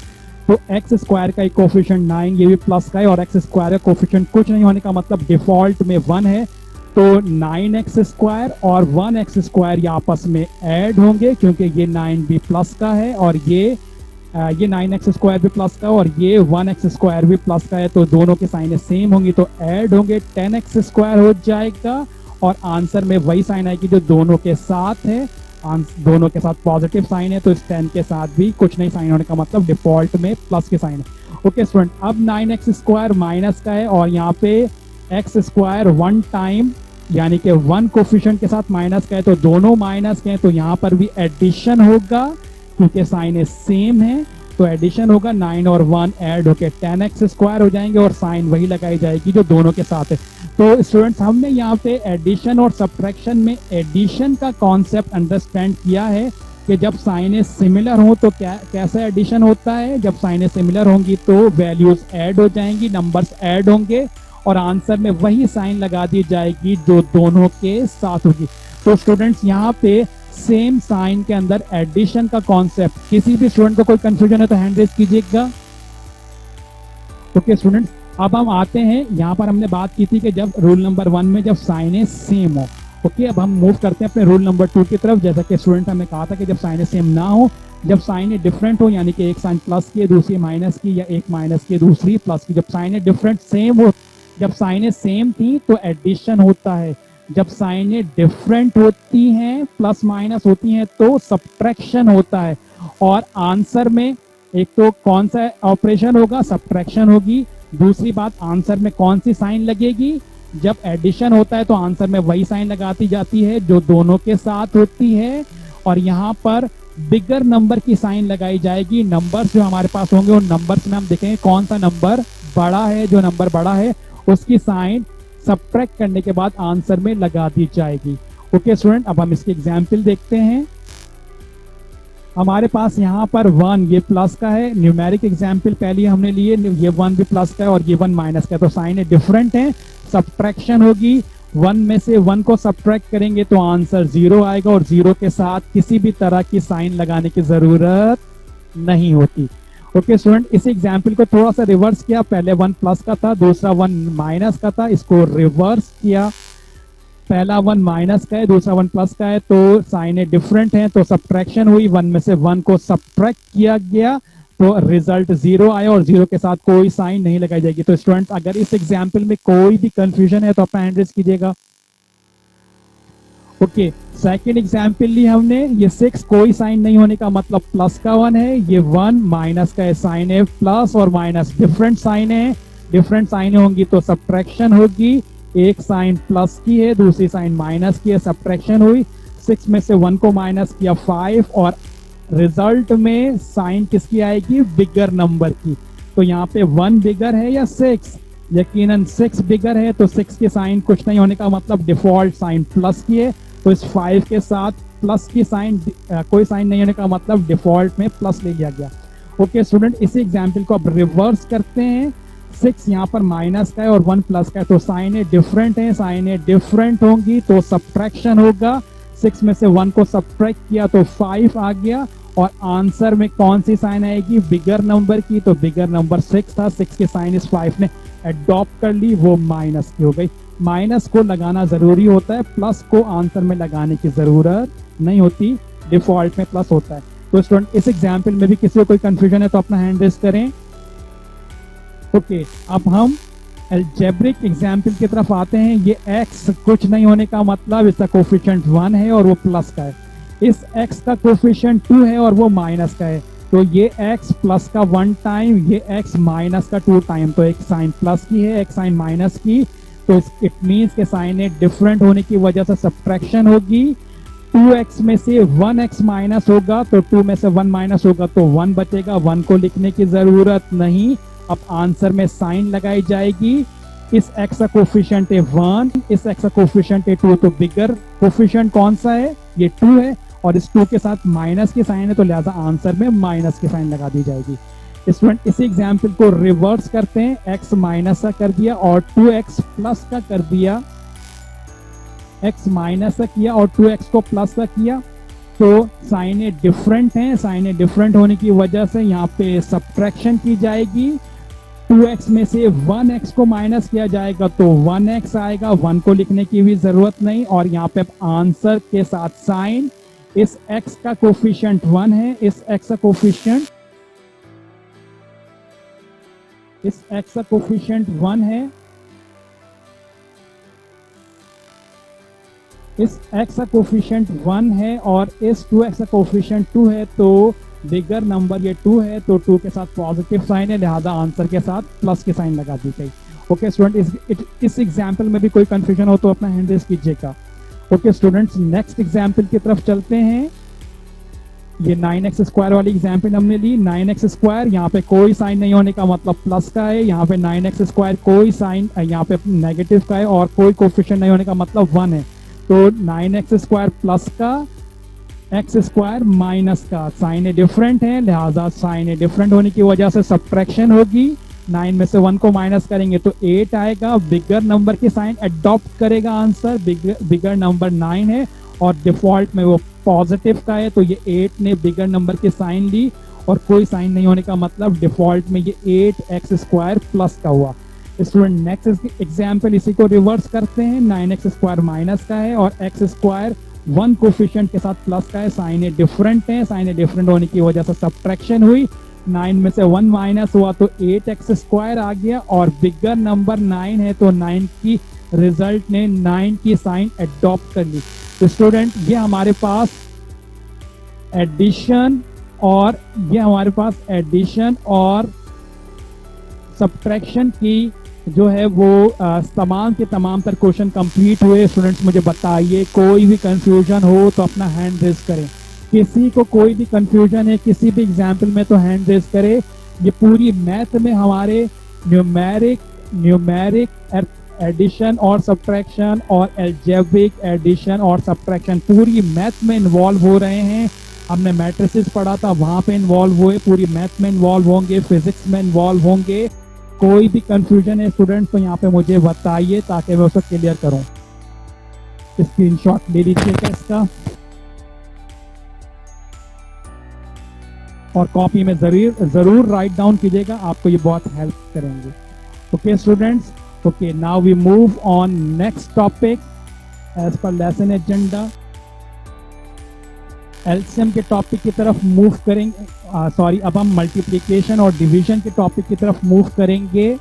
तो एक्स स्क्वायर का एक कोफिशिएंट 9, ये भी प्लस का है और एक्स स्क्वायर का कोफिशिएंट कुछ नहीं होने का मतलब डिफॉल्ट में 1 है। तो 9x स्क्वायर और 1x स्क्वायर ये आपस में ऐड होंगे क्योंकि ये 9 भी प्लस का है और ये 9x स्क्वायर भी प्लस का और ये 1x स्क्वायर भी प्लस का है, तो दोनों के साइन सेम होंगी तो ऐड होंगे, 10x स्क्वायर हो जाएगा और आंसर में वही साइन आएगी जो दोनों के साथ है। दोनों के साथ पॉजिटिव साइन है तो इस 10 के साथ भी कुछ नहीं साइन होने का मतलब डिफॉल्ट में प्लस के साइन है। ओके स्टूडेंट, अब 9x स्क्वायर माइनस का है और यहाँ पे x स्क्वायर 1 टाइम यानी कि 1 कोफिशिएंट के साथ माइनस का है, तो दोनों माइनस के हैं तो यहाँ पर भी एडिशन होगा क्योंकि साइन सेम है, तो एडिशन होगा, 9 और 1 ऐड होके 10x स्क्वायर हो जाएंगे और साइन वही लगाई जाएगी जो दोनों के साथ है। तो स्टूडेंट्स, हमने यहाँ पे एडिशन और सब्ट्रैक्शन में एडिशन का कॉन्सेप्ट अंडरस्टैंड किया है कि जब साइनें सिमिलर हो तो कैसा एडिशन होता है। जब साइनें सिमिलर होंगी तो वैल्यूज ऐड हो जाएंगी, नंबर्स ऐड होंगे और आंसर में वही साइन लगा दी जाएगी जो दोनों के साथ होगी। तो स्टूडेंट्स, यहाँ पे सेम साइन के अंदर एडिशन का कॉन्सेप्ट, किसी भी स्टूडेंट को कोई कंफ्यूजन है तो हैंड रेज कीजिएगा। ओके स्टूडेंट्स, अब हम आते हैं, यहाँ पर हमने बात की थी कि जब रूल नंबर 1 में जब साइनें सेम हो। ओके, अब हम मूव करते हैं अपने रूल नंबर 2 की तरफ। जैसा कि स्टूडेंट हमने कहा था कि जब साइनें सेम ना हो, जब साइनें डिफरेंट हो यानी कि एक साइन प्लस की दूसरी माइनस की या एक माइनस की दूसरी प्लस की, जब साइनें डिफरेंट सेम हो, जब साइनें सेम थी तो एडिशन होता है, जब साइनें डिफरेंट होती हैं प्लस माइनस होती हैं तो सब्ट्रैक्शन होता है और आंसर में एक तो कौन सा ऑपरेशन होगा, सब्ट्रैक्शन होगी। दूसरी बात, आंसर में कौन सी साइन लगेगी, जब एडिशन होता है तो आंसर में वही साइन लगाती जाती है जो दोनों के साथ होती है और यहाँ पर बिगर नंबर की साइन लगाई जाएगी। नंबर्स जो हमारे पास होंगे उन नंबर्स में हम देखेंगे कौन सा नंबर बड़ा है, जो नंबर बड़ा है उसकी साइन सब्ट्रैक्ट करने के बाद आंसर में लगा दी जाएगी। ओके स्टूडेंट, अब हम इसके एग्जाम्पल देखते हैं। हमारे पास यहाँ पर 1 ये प्लस का है, न्यूमेरिक एग्जाम्पल पहले हमने लिए, ये 1 भी प्लस का है और ये 1 माइनस का है, तो साइन डिफरेंट है, सब्ट्रैक्शन होगी। 1 में से 1 को सब्ट्रैक्ट करेंगे तो आंसर 0 आएगा और 0 के साथ किसी भी तरह की साइन लगाने की जरूरत नहीं होती। ओके स्टूडेंट, इस एग्जाम्पल को थोड़ा सा रिवर्स किया, पहले 1 प्लस का था, दूसरा 1 माइनस का था, इसको रिवर्स किया, पहला 1 माइनस का है, दूसरा 1 प्लस का है, तो साइन डिफरेंट है, तो सब्ट्रैक्शन हुई, 1 में से 1 को सब्ट्रैक्ट किया गया तो रिजल्ट 0 आया और 0 के साथ कोई साइन नहीं लगाई जाएगी। तो स्टूडेंट अगर इस एग्जाम्पल में कोई भी कंफ्यूजन है तो अपना हैंड रेज कीजिएगा। ओके, सेकंड एग्जाम्पल ली हमने, ये 6 कोई साइन नहीं होने का मतलब प्लस का 1 है, ये 1 माइनस का है, साइन है, प्लस और माइनस डिफरेंट साइन है, डिफरेंट साइन होंगी तो सब्ट्रैक्शन होगी, एक साइन प्लस की है, दूसरी साइन माइनस की है, सब्ट्रैक्शन हुई, 6 में से 1 को माइनस किया 5 और रिजल्ट में साइन किसकी आएगी, बिगर नंबर की। तो यहाँ पे 1 बिगर है या 6, यकीनन 6 बिगर है, तो 6 के साइन कुछ नहीं होने का मतलब डिफॉल्ट साइन प्लस की है, तो इस 5 के साथ प्लस की साइन कोई साइन नहीं होने का मतलब डिफॉल्ट में प्लस ले लिया गया। ओके स्टूडेंट, इसी एग्जाम्पल को अब रिवर्स करते हैं। 6 यहाँ पर माइनस का है और 1 प्लस का है, तो साइन डिफरेंट है, साइन डिफरेंट होंगी तो सब्ट्रैक्शन होगा, 6 में से 1 को सब्ट्रैक्ट किया तो 5 आ गया और आंसर में कौन सी साइन आएगी, बिगर नंबर की, तो बिगर नंबर 6 था, 6 के साइन इस 5 ने अडॉप्ट कर ली, वो माइनस की हो गई। माइनस को लगाना जरूरी होता है, प्लस को आंसर में लगाने की जरूरत नहीं होती, डिफॉल्ट में प्लस होता है। तो स्टूडेंट इस एग्जाम्पल में भी किसी को कोई कंफ्यूजन है तो अपना हैंड रेज करें। ओके, अब हम अलजेब्रिक एग्जाम्पल की तरफ आते हैं। ये x कुछ नहीं होने का मतलब इसका कोफिशिएंट 1 है और वो प्लस का है, इस x का कोफिशिएंट 2 है और वो माइनस का है, तो ये x प्लस का 1 टाइम, ये x माइनस का 2 टाइम, तो एक साइन प्लस की है, एक साइन माइनस की, तो इट मीन्स के साइन डिफरेंट होने की वजह से सब्ट्रैक्शन होगी। 2x में से 1x माइनस होगा तो 2 में से 1 माइनस होगा तो 1 बचेगा, 1 को लिखने की जरूरत नहीं। अब आंसर में साइन लगाई जाएगी, इस x का कोफिशिएंट है 1, इस x का कोफिशिएंट है 2, तो बिगर कोफिशिएंट कौन सा है, ये 2 है और इस 2 के साथ माइनस की साइन है, तो लिहाजा आंसर में माइनस की साइन लगा दी जाएगी। स्टूडेंट इसी एग्जाम्पल को रिवर्स करते हैं, x माइनस का कर दिया और 2x प्लस का कर दिया, x माइनस का किया और 2x को प्लस का किया, तो साइन डिफरेंट है, साइन डिफरेंट होने की वजह से यहाँ पे सब्ट्रैक्शन की जाएगी। 2x में से 1x को माइनस किया जाएगा तो 1x आएगा, 1 को लिखने की भी जरूरत नहीं और यहाँ पे आंसर के साथ साइन, इस x का कोफिशिएंट 1 है, इस x का कोफिशिएंट 1 है, इस x का कोफिशिएंट 1 है और इस 2x का कोफिशिएंट 2 है, तो बिगर नंबर ये 2 है, तो 2 के साथ पॉजिटिव साइन है, लिहाजा आंसर के साथ प्लस की साइन लगा दी गई। ओके स्टूडेंट, इस एग्जाम्पल में भी कोई कंफ्यूजन हो तो अपना हैंड रेज कीजिएगा। ओके स्टूडेंट्स, नेक्स्ट एग्जाम्पल की तरफ चलते हैं। ये 9x स्क्वायर वाली एग्जाम्पल हमने ली। 9x स्क्वायर यहाँ पे कोई साइन नहीं होने का मतलब प्लस का है, यहाँ पे 9x स्क्वायर कोई साइन यहाँ पे नेगेटिव का है और कोई कोफिशिएंट नहीं होने का मतलब 1 है, तो 9x स्क्वायर प्लस का, x स्क्वायर माइनस का, साइन डिफरेंट है, लिहाजा साइन डिफरेंट होने की वजह से सब्ट्रैक्शन होगी। 9 में से 1 को माइनस करेंगे तो 8 आएगा, बिगर नंबर की साइन अडॉप्ट करेगा आंसर, बिगर नंबर 9 है और डिफॉल्ट में वो पॉजिटिव का है, तो ये 8 ने बिगर नंबर की साइन ली और कोई साइन नहीं होने का मतलब डिफॉल्ट में ये 8x स्क्वायर प्लस का हुआ। स्टूडेंट नेक्स्ट एग्जाम्पल इसी को रिवर्स करते हैं। 9x स्क्वायर माइनस का है और x स्क्वायर 1 कोफिशिएंट के साथ प्लस का है, साइन डिफरेंट है, साइन डिफरेंट होने की वजह से सब्ट्रैक्शन हुई। 9 में से 1 माइनस हुआ तो 8x स्क्वायर आ गया और बिगर नंबर 9 है, तो 9 की रिजल्ट ने 9 की साइन अडॉप्ट कर ली। तो स्टूडेंट ये हमारे पास एडिशन और सब्ट्रैक्शन की जो है वो तमाम के तमाम तर क्वेश्चन कंप्लीट हुए। स्टूडेंट्स मुझे बताइए, कोई भी कंफ्यूजन हो तो अपना हैंड रेज करें। किसी को कोई भी कंफ्यूजन है किसी भी एग्जाम्पल में तो हैंड रेज करे। ये पूरी मैथ में हमारे न्यूमेरिक एडिशन और सब्ट्रैक्शन और अलजेब्रिक एडिशन और सब्ट्रैक्शन पूरी मैथ में इन्वॉल्व हो रहे हैं। हमने मैट्रिसेस पढ़ा था, वहां पे इन्वॉल्व हुए, पूरी मैथ में इन्वॉल्व होंगे, फिजिक्स में इन्वॉल्व होंगे। कोई भी कंफ्यूजन है स्टूडेंट्स तो यहाँ पे मुझे बताइए ताकि मैं उसको क्लियर करूं। स्क्रीनशॉट ले लीजिएगा इसका और कॉपी में जरूर राइट डाउन कीजिएगा, आपको ये बहुत हेल्प करेंगे। Okay students, okay now we move on next topic as per lesson agenda. LCM के टॉपिक की तरफ मूव करेंगे, सॉरी अब हम मल्टीप्लिकेशन और डिवीजन के टॉपिक की तरफ मूव करेंगे।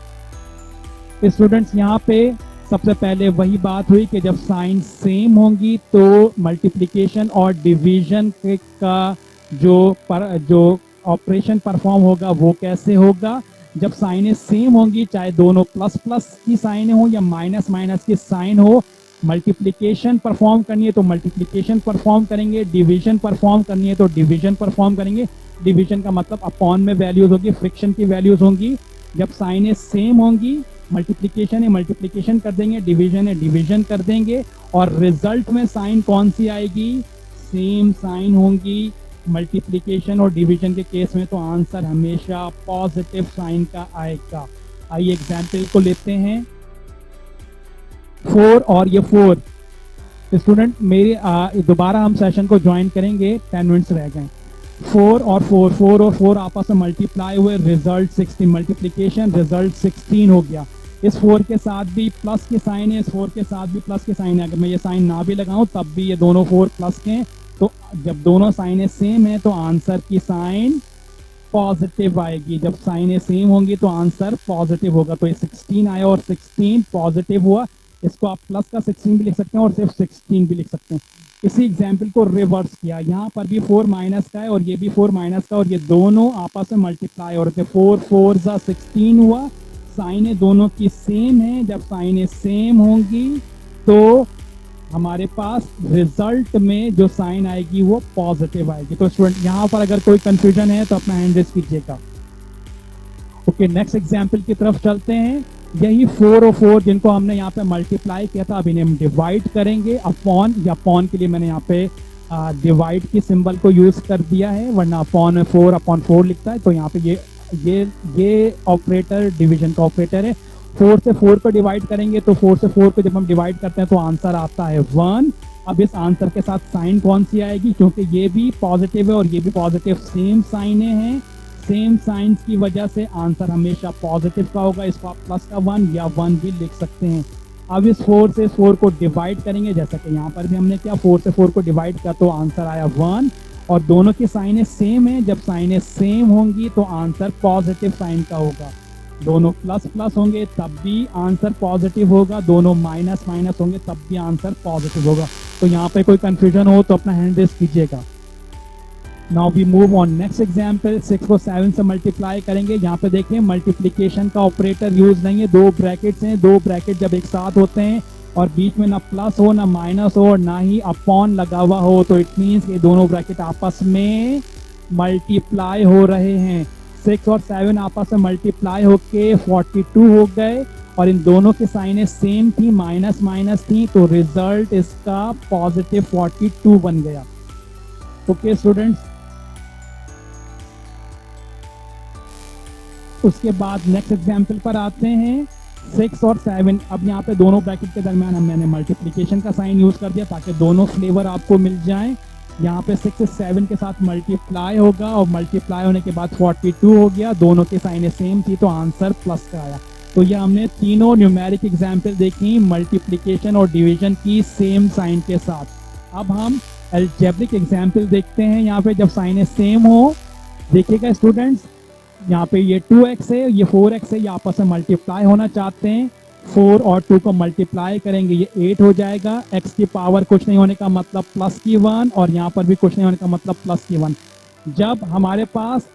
स्टूडेंट्स यहाँ पे सबसे पहले वही बात हुई कि जब साइन सेम होंगी तो मल्टीप्लिकेशन और डिवीजन का जो ऑपरेशन परफॉर्म होगा वो कैसे होगा। जब साइनें सेम होंगी, चाहे दोनों प्लस प्लस की साइन हो या माइनस माइनस की साइन हो, मल्टीप्लिकेशन परफॉर्म करनी है तो मल्टीप्लिकेशन परफॉर्म करेंगे, डिवीजन परफॉर्म करनी है तो डिवीजन परफॉर्म करेंगे। डिवीजन का मतलब अपॉन में वैल्यूज होगी, फ्रिक्शन की वैल्यूज होंगी। जब साइनें सेम होंगी, मल्टीप्लिकेशन है मल्टीप्लिकेशन कर देंगे, डिवीजन है डिवीजन कर देंगे, और रिजल्ट में साइन कौन सी आएगी, सेम साइन होंगी। मल्टीप्लिकेशन और डिवीजन के केस में तो आंसर हमेशा पॉजिटिव साइन का आएगा। आइए एग्जाम्पल को लेते हैं। 4 और ये 4 स्टूडेंट मेरे दोबारा हम सेशन को ज्वाइन करेंगे, 10 मिनट्स रह गए। 4 और 4 आपस में मल्टीप्लाई हुए, रिजल्ट 16, मल्टीप्लिकेशन रिजल्ट 16 हो गया। इस 4 के साथ भी प्लस की साइन है, इस 4 के साथ भी प्लस की साइन है। अगर मैं ये साइन ना भी लगाऊं तब भी ये दोनों 4 प्लस के हैं, तो जब दोनों साइनें सेम है तो आंसर की साइन पॉजिटिव आएगी। जब साइनें सेम होंगी तो आंसर पॉजिटिव होगा। तो ये 16 आया और 16 पॉजिटिव हुआ। इसको आप प्लस का 16 भी लिख सकते हैं और सिर्फ 16 भी लिख सकते हैं। इसी एग्जाम्पल को रिवर्स किया, यहाँ पर भी 4 माइनस का है और ये भी 4 माइनस का, और ये दोनों आपस में मल्टीप्लाई और 4 4 16 हुआ। साइनें दोनों की सेम है। जब साइनें सेम होंगी तो हमारे पास रिजल्ट में जो साइन आएगी वो पॉजिटिव आएगी। तो स्टूडेंट यहाँ पर अगर कोई कंफ्यूजन है तो अपना हैंड रेज कीजिएगा। ओके नेक्स्ट एग्जाम्पल की तरफ चलते हैं। यही 4 और 4 जिनको हमने यहाँ पे मल्टीप्लाई किया था, अब इन्हें हम डिवाइड करेंगे अपॉन, या अपॉन के लिए मैंने यहाँ पे डिवाइड की सिंबल को यूज कर दिया है, वरना अपॉन में 4 अपॉन 4 लिखता है। तो यहाँ पे ये ऑपरेटर डिवीजन का ऑपरेटर है। 4 से 4 को डिवाइड करेंगे तो 4 से 4 को जब हम डिवाइड करते हैं तो आंसर आता है 1। अब इस आंसर के साथ साइन कौन सी आएगी, क्योंकि ये भी पॉजिटिव है और ये भी पॉजिटिव, सेम साइनें हैं, सेम साइंस की वजह से आंसर हमेशा पॉजिटिव का होगा। इसको आप प्लस का 1 या 1 भी लिख सकते हैं। अब इस 4 से 4 को डिवाइड करेंगे, जैसा कि यहाँ पर भी हमने किया, 4 से 4 को डिवाइड किया तो आंसर आया 1, और दोनों की साइनें सेम है। जब साइनें सेम होंगी तो आंसर पॉजिटिव साइन का होगा। दोनों प्लस प्लस होंगे तब भी आंसर पॉजिटिव होगा, दोनों माइनस माइनस होंगे तब भी आंसर पॉजिटिव होगा। तो यहाँ पे कोई कंफ्यूजन हो तो अपना हैंड रेज कीजिएगा। Now we move on next example. 6 को 7 से मल्टीप्लाई करेंगे। यहाँ पे देखिए मल्टीप्लिकेशन का ऑपरेटर यूज नहीं है, 2 ब्रैकेट्स हैं। 2 ब्रैकेट जब एक साथ होते हैं और बीच में ना प्लस हो ना माइनस हो और ना ही अपॉन लगा हुआ हो, तो इट मीन्स ये दोनों ब्रैकेट आपस में मल्टीप्लाई हो रहे हैं। 6 और 7 आपस में मल्टीप्लाई होके 42 हो गए, और इन दोनों की साइनें सेम थी, माइनस माइनस थी, तो रिजल्ट इसका पॉजिटिव 42 बन गया। ओके स्टूडेंट्स, उसके बाद नेक्स्ट एग्जाम्पल पर आते हैं। 6 और 7, अब यहाँ पे दोनों ब्रैकेट के दरमियान मैंने मल्टीप्लिकेशन का साइन यूज कर दिया ताकि दोनों फ्लेवर आपको मिल जाएं। यहाँ पे 6 से 7 के साथ मल्टीप्लाई होगा और मल्टीप्लाई होने के बाद 42 हो गया। दोनों की साइनें सेम थी तो आंसर प्लस का आया। तो ये हमने तीनों न्यूमेरिक एग्जाम्पल देखी मल्टीप्लिकेशन और डिवीजन की सेम साइन के साथ। अब हम अलजेब्रिक एग्जाम्पल देखते हैं। यहाँ पे जब साइनें सेम हो, देखिएगा स्टूडेंट्स, यहाँ पे ये 2x है, ये 4x है, ये आपस में मल्टीप्लाई होना चाहते हैं। 4 और 2 को मल्टीप्लाई करेंगे, ये 8 हो जाएगा। x की पावर कुछ नहीं होने का मतलब प्लस की 1, और यहाँ पर भी कुछ नहीं होने का मतलब प्लस की 1। जब हमारे पास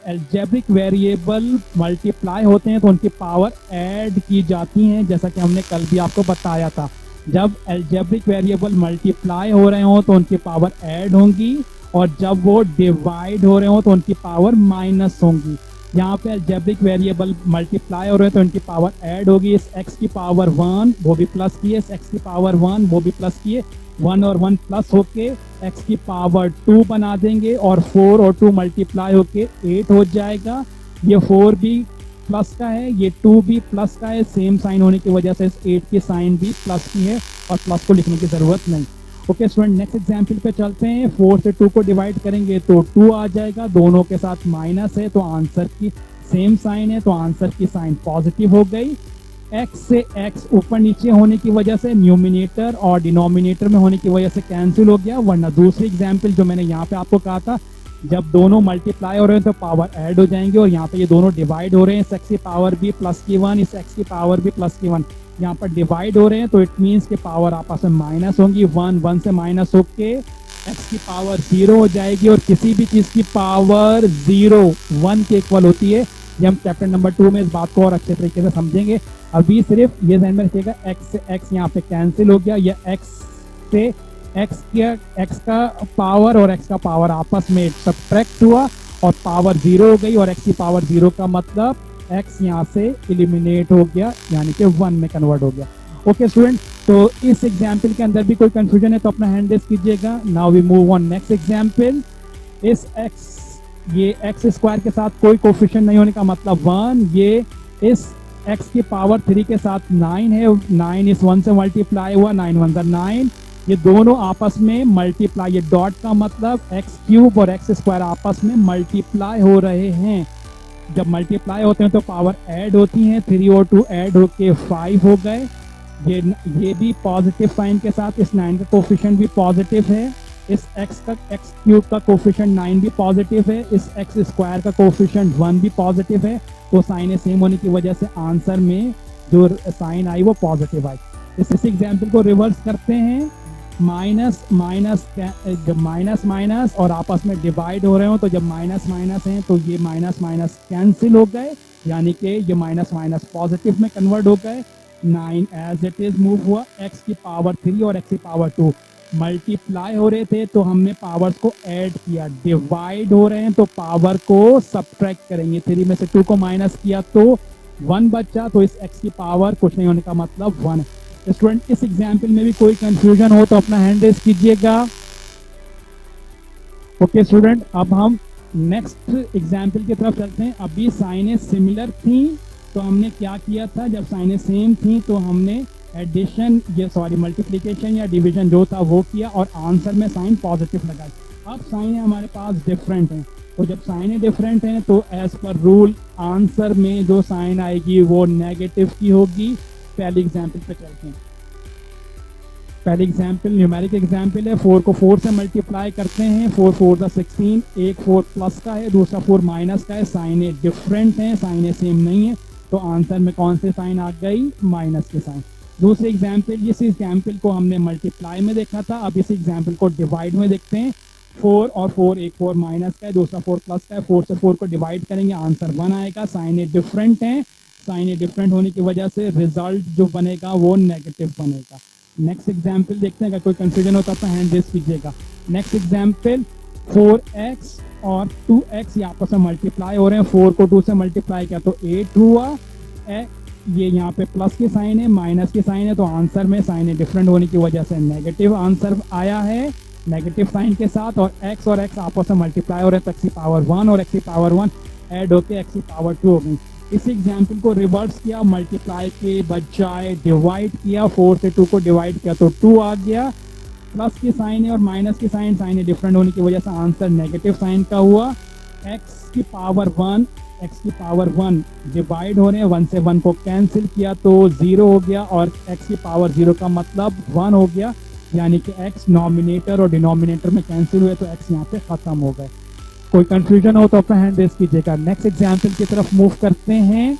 अलजेब्रिक वेरिएबल मल्टीप्लाई होते हैं तो उनकी पावर ऐड की जाती हैं, जैसा कि हमने कल भी आपको बताया था। जब अलजेब्रिक वेरिएबल मल्टीप्लाई हो रहे हो तो उनकी पावर ऐड होंगी, और जब वो डिवाइड हो रहे हो तो उनकी पावर माइनस होंगी। यहाँ पे अलजेब्रिक वेरिएबल मल्टीप्लाई हो रहे हैं तो इनकी पावर ऐड होगी। इस x की पावर 1 वो भी प्लस की है, इस x की पावर 1 वो भी प्लस की है, 1 और 1 प्लस होके x की पावर 2 बना देंगे और 4 और 2 मल्टीप्लाई होके 8 हो जाएगा। ये 4 भी प्लस का है, ये 2 भी प्लस का है, सेम साइन होने की वजह से इस 8 की साइन भी प्लस की है और प्लस को लिखने की जरूरत नहीं। ओके स्टूडेंट, नेक्स्ट एग्जाम्पल पे चलते हैं। 4 से 2 को डिवाइड करेंगे तो 2 आ जाएगा, दोनों के साथ माइनस है तो आंसर की सेम साइन है तो आंसर की साइन पॉजिटिव हो गई। x से x ऊपर नीचे होने की वजह से न्यूमिनेटर और डिनोमिनेटर में होने की वजह से कैंसिल हो गया, वरना दूसरी एग्जाम्पल जो मैंने यहाँ पे आपको कहा था, जब दोनों मल्टीप्लाई हो रहे हैं तो पावर ऐड हो जाएंगे और यहाँ पे ये दोनों डिवाइड हो रहे हैं, इस x की पावर भी प्लस की 1, इस x की पावर भी प्लस की 1, यहाँ पर डिवाइड हो रहे हैं तो इट मीन्स के पावर आपस में माइनस होंगी, 1 1 से माइनस होके x की पावर 0 हो जाएगी और किसी भी चीज की पावर 0 1 के इक्वल होती है। ये हम चैप्टर नंबर 2 में इस बात को और अच्छे तरीके से समझेंगे। अभी सिर्फ ये ध्यान में रखिएगा, x से x यहाँ पे कैंसिल हो गया, या x से x का पावर और x का पावर आपस में सब्ट्रैक्ट हुआ और पावर 0 हो गई और x की पावर 0 का मतलब x यहाँ से एलिमिनेट हो गया, यानी कि 1 में कन्वर्ट हो गया। ओके स्टूडेंट, तो इस एग्जाम्पल के अंदर भी कोई कंफ्यूजन है तो अपना हैंड रेज कीजिएगा। Now we move on next example. इस ये x स्क्वायर के साथ कोई कोफिशिएंट नहीं होने का मतलब 1, ये इस x की पावर 3 के साथ 9 है, 9 इस 1 से मल्टीप्लाई हुआ, 9 1 9, ये दोनों आपस में मल्टीप्लाई, ये डॉट का मतलब x क्यूब और x स्क्वायर आपस में मल्टीप्लाई हो रहे हैं। जब मल्टीप्लाई होते हैं तो पावर ऐड होती हैं, 3 और 2 ऐड होके 5 हो गए। ये भी पॉजिटिव साइन के साथ, इस 9 का कोफिशिएंट भी पॉजिटिव है, इस x क्यूब का कोफिशिएंट 9 भी पॉजिटिव है, इस x स्क्वायर का कोफिशिएंट 1 भी पॉजिटिव है, तो साइन सेम होने की वजह से आंसर में जो साइन आई वो पॉजिटिव आई। इस एग्जाम्पल को रिवर्स करते हैं, माइनस माइनस, जब माइनस माइनस और आपस में डिवाइड हो रहे हो तो जब माइनस माइनस हैं तो ये माइनस माइनस कैंसिल हो गए, यानी कि ये माइनस माइनस पॉजिटिव में कन्वर्ट हो गए। 9 एज इट इज मूव हुआ, x की पावर 3 और x की पावर 2 मल्टीप्लाई हो रहे थे तो हमने पावर्स को ऐड किया, डिवाइड हो रहे हैं तो पावर को सब्ट्रैक्ट करेंगे, 3 में से 2 को माइनस किया तो 1 बचा, तो इस x की पावर कुछ नहीं होने का मतलब 1 है। स्टूडेंट, इस एग्जाम्पल में भी कोई कंफ्यूजन हो तो अपना हैंड रेज कीजिएगा। ओके स्टूडेंट, अब हम नेक्स्ट एग्जाम्पल की तरफ चलते हैं। अभी साइनें सिमिलर थी तो हमने क्या किया था, जब साइनें सेम थी तो हमने एडिशन मल्टीप्लिकेशन या डिवीजन जो था वो किया और आंसर में साइन पॉजिटिव लगाई। अब साइनें हमारे पास डिफरेंट हैं, तो जब साइनें डिफरेंट हैं तो एज पर रूल आंसर में जो साइन आएगी वो नेगेटिव की होगी। पहले एग्जाम्पल पे चलते हैं। पहली एग्जाम्पल न्यूमेरिक एग्जाम्पल है, 4 को 4 से मल्टीप्लाई करते हैं, 4 4 द 16, एक 4 प्लस का है, दूसरा 4 माइनस का है, साइनें डिफरेंट हैं, साइनें सेम नहीं है, तो आंसर में कौन से साइन आ गई, माइनस के साइन। दूसरी एग्जाम्पल, इस एग्जाम्पल को हमने मल्टीप्लाई में देखा था, अब इस एग्जाम्पल को डिवाइड में देखते हैं। 4 और 4, एक 4 माइनस का है, दूसरा 4 प्लस का है, 4 से 4 को डिवाइड करेंगे, आंसर 1 आएगा। साइनें डिफरेंट हैं, साइनें डिफरेंट होने की वजह से रिजल्ट जो बनेगा वो नेगेटिव बनेगा। नेक्स्ट एग्जाम्पल देखते हैं, अगर कोई कंफ्यूजन होता तो हैंड रेज कीजिएगा। नेक्स्ट एग्जाम्पल, 4x और 2x ये आपस में मल्टीप्लाई हो रहे हैं, 4 को 2 से मल्टीप्लाई किया तो 8 हुआ, ये यहाँ पे प्लस की साइन है, माइनस की साइन है, तो आंसर में साइन डिफरेंट होने की वजह से नेगेटिव आंसर आया है, नेगेटिव साइन के साथ। और x आपस में मल्टीप्लाई हो रहे हैं तो x की पावर 1 और x की पावर 1 ऐड होकर x की पावर 2 हो गई। इस एग्जाम्पल को रिवर्स किया, मल्टीप्लाई के बजाय डिवाइड किया, 4 से 2 को डिवाइड किया तो 2 आ गया, प्लस की साइन है और माइनस की साइन डिफरेंट होने की वजह से आंसर नेगेटिव साइन का हुआ। x की पावर 1 डिवाइड हो रहे हैं, 1 से 1 को कैंसिल किया तो 0 हो गया और x की पावर 0 का मतलब 1 हो गया, यानी कि x नॉमिनेटर और डिनोमिनेटर में कैंसिल हुए तो x यहाँ पे खत्म हो गए। कोई कंफ्यूजन हो तो अपना हैंड रेज कीजिएगा। नेक्स्ट एग्जाम्पल की तरफ मूव करते हैं।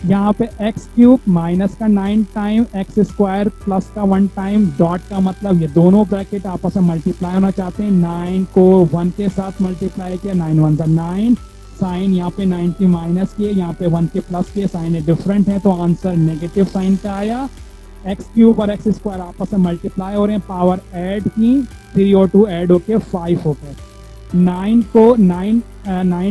यहाँ पे x क्यूब माइनस का 9 टाइम x स्क्वायर प्लस का 1 टाइम, डॉट का मतलब ये दोनों ब्रैकेट आपस में मल्टीप्लाई होना चाहते हैं, 9 को 1 के साथ मल्टीप्लाई किया, 9 1 9, साइन यहाँ पे 9 की माइनस किए, यहाँ पे 1 के प्लस किए, साइन डिफरेंट है तो आंसर नेगेटिव साइन का आया। x क्यूब और x स्क्वायर आपस में मल्टीप्लाई हो रहे हैं, पावर ऐड की, 3 और 2 ऐड होके 5 हो गए। 9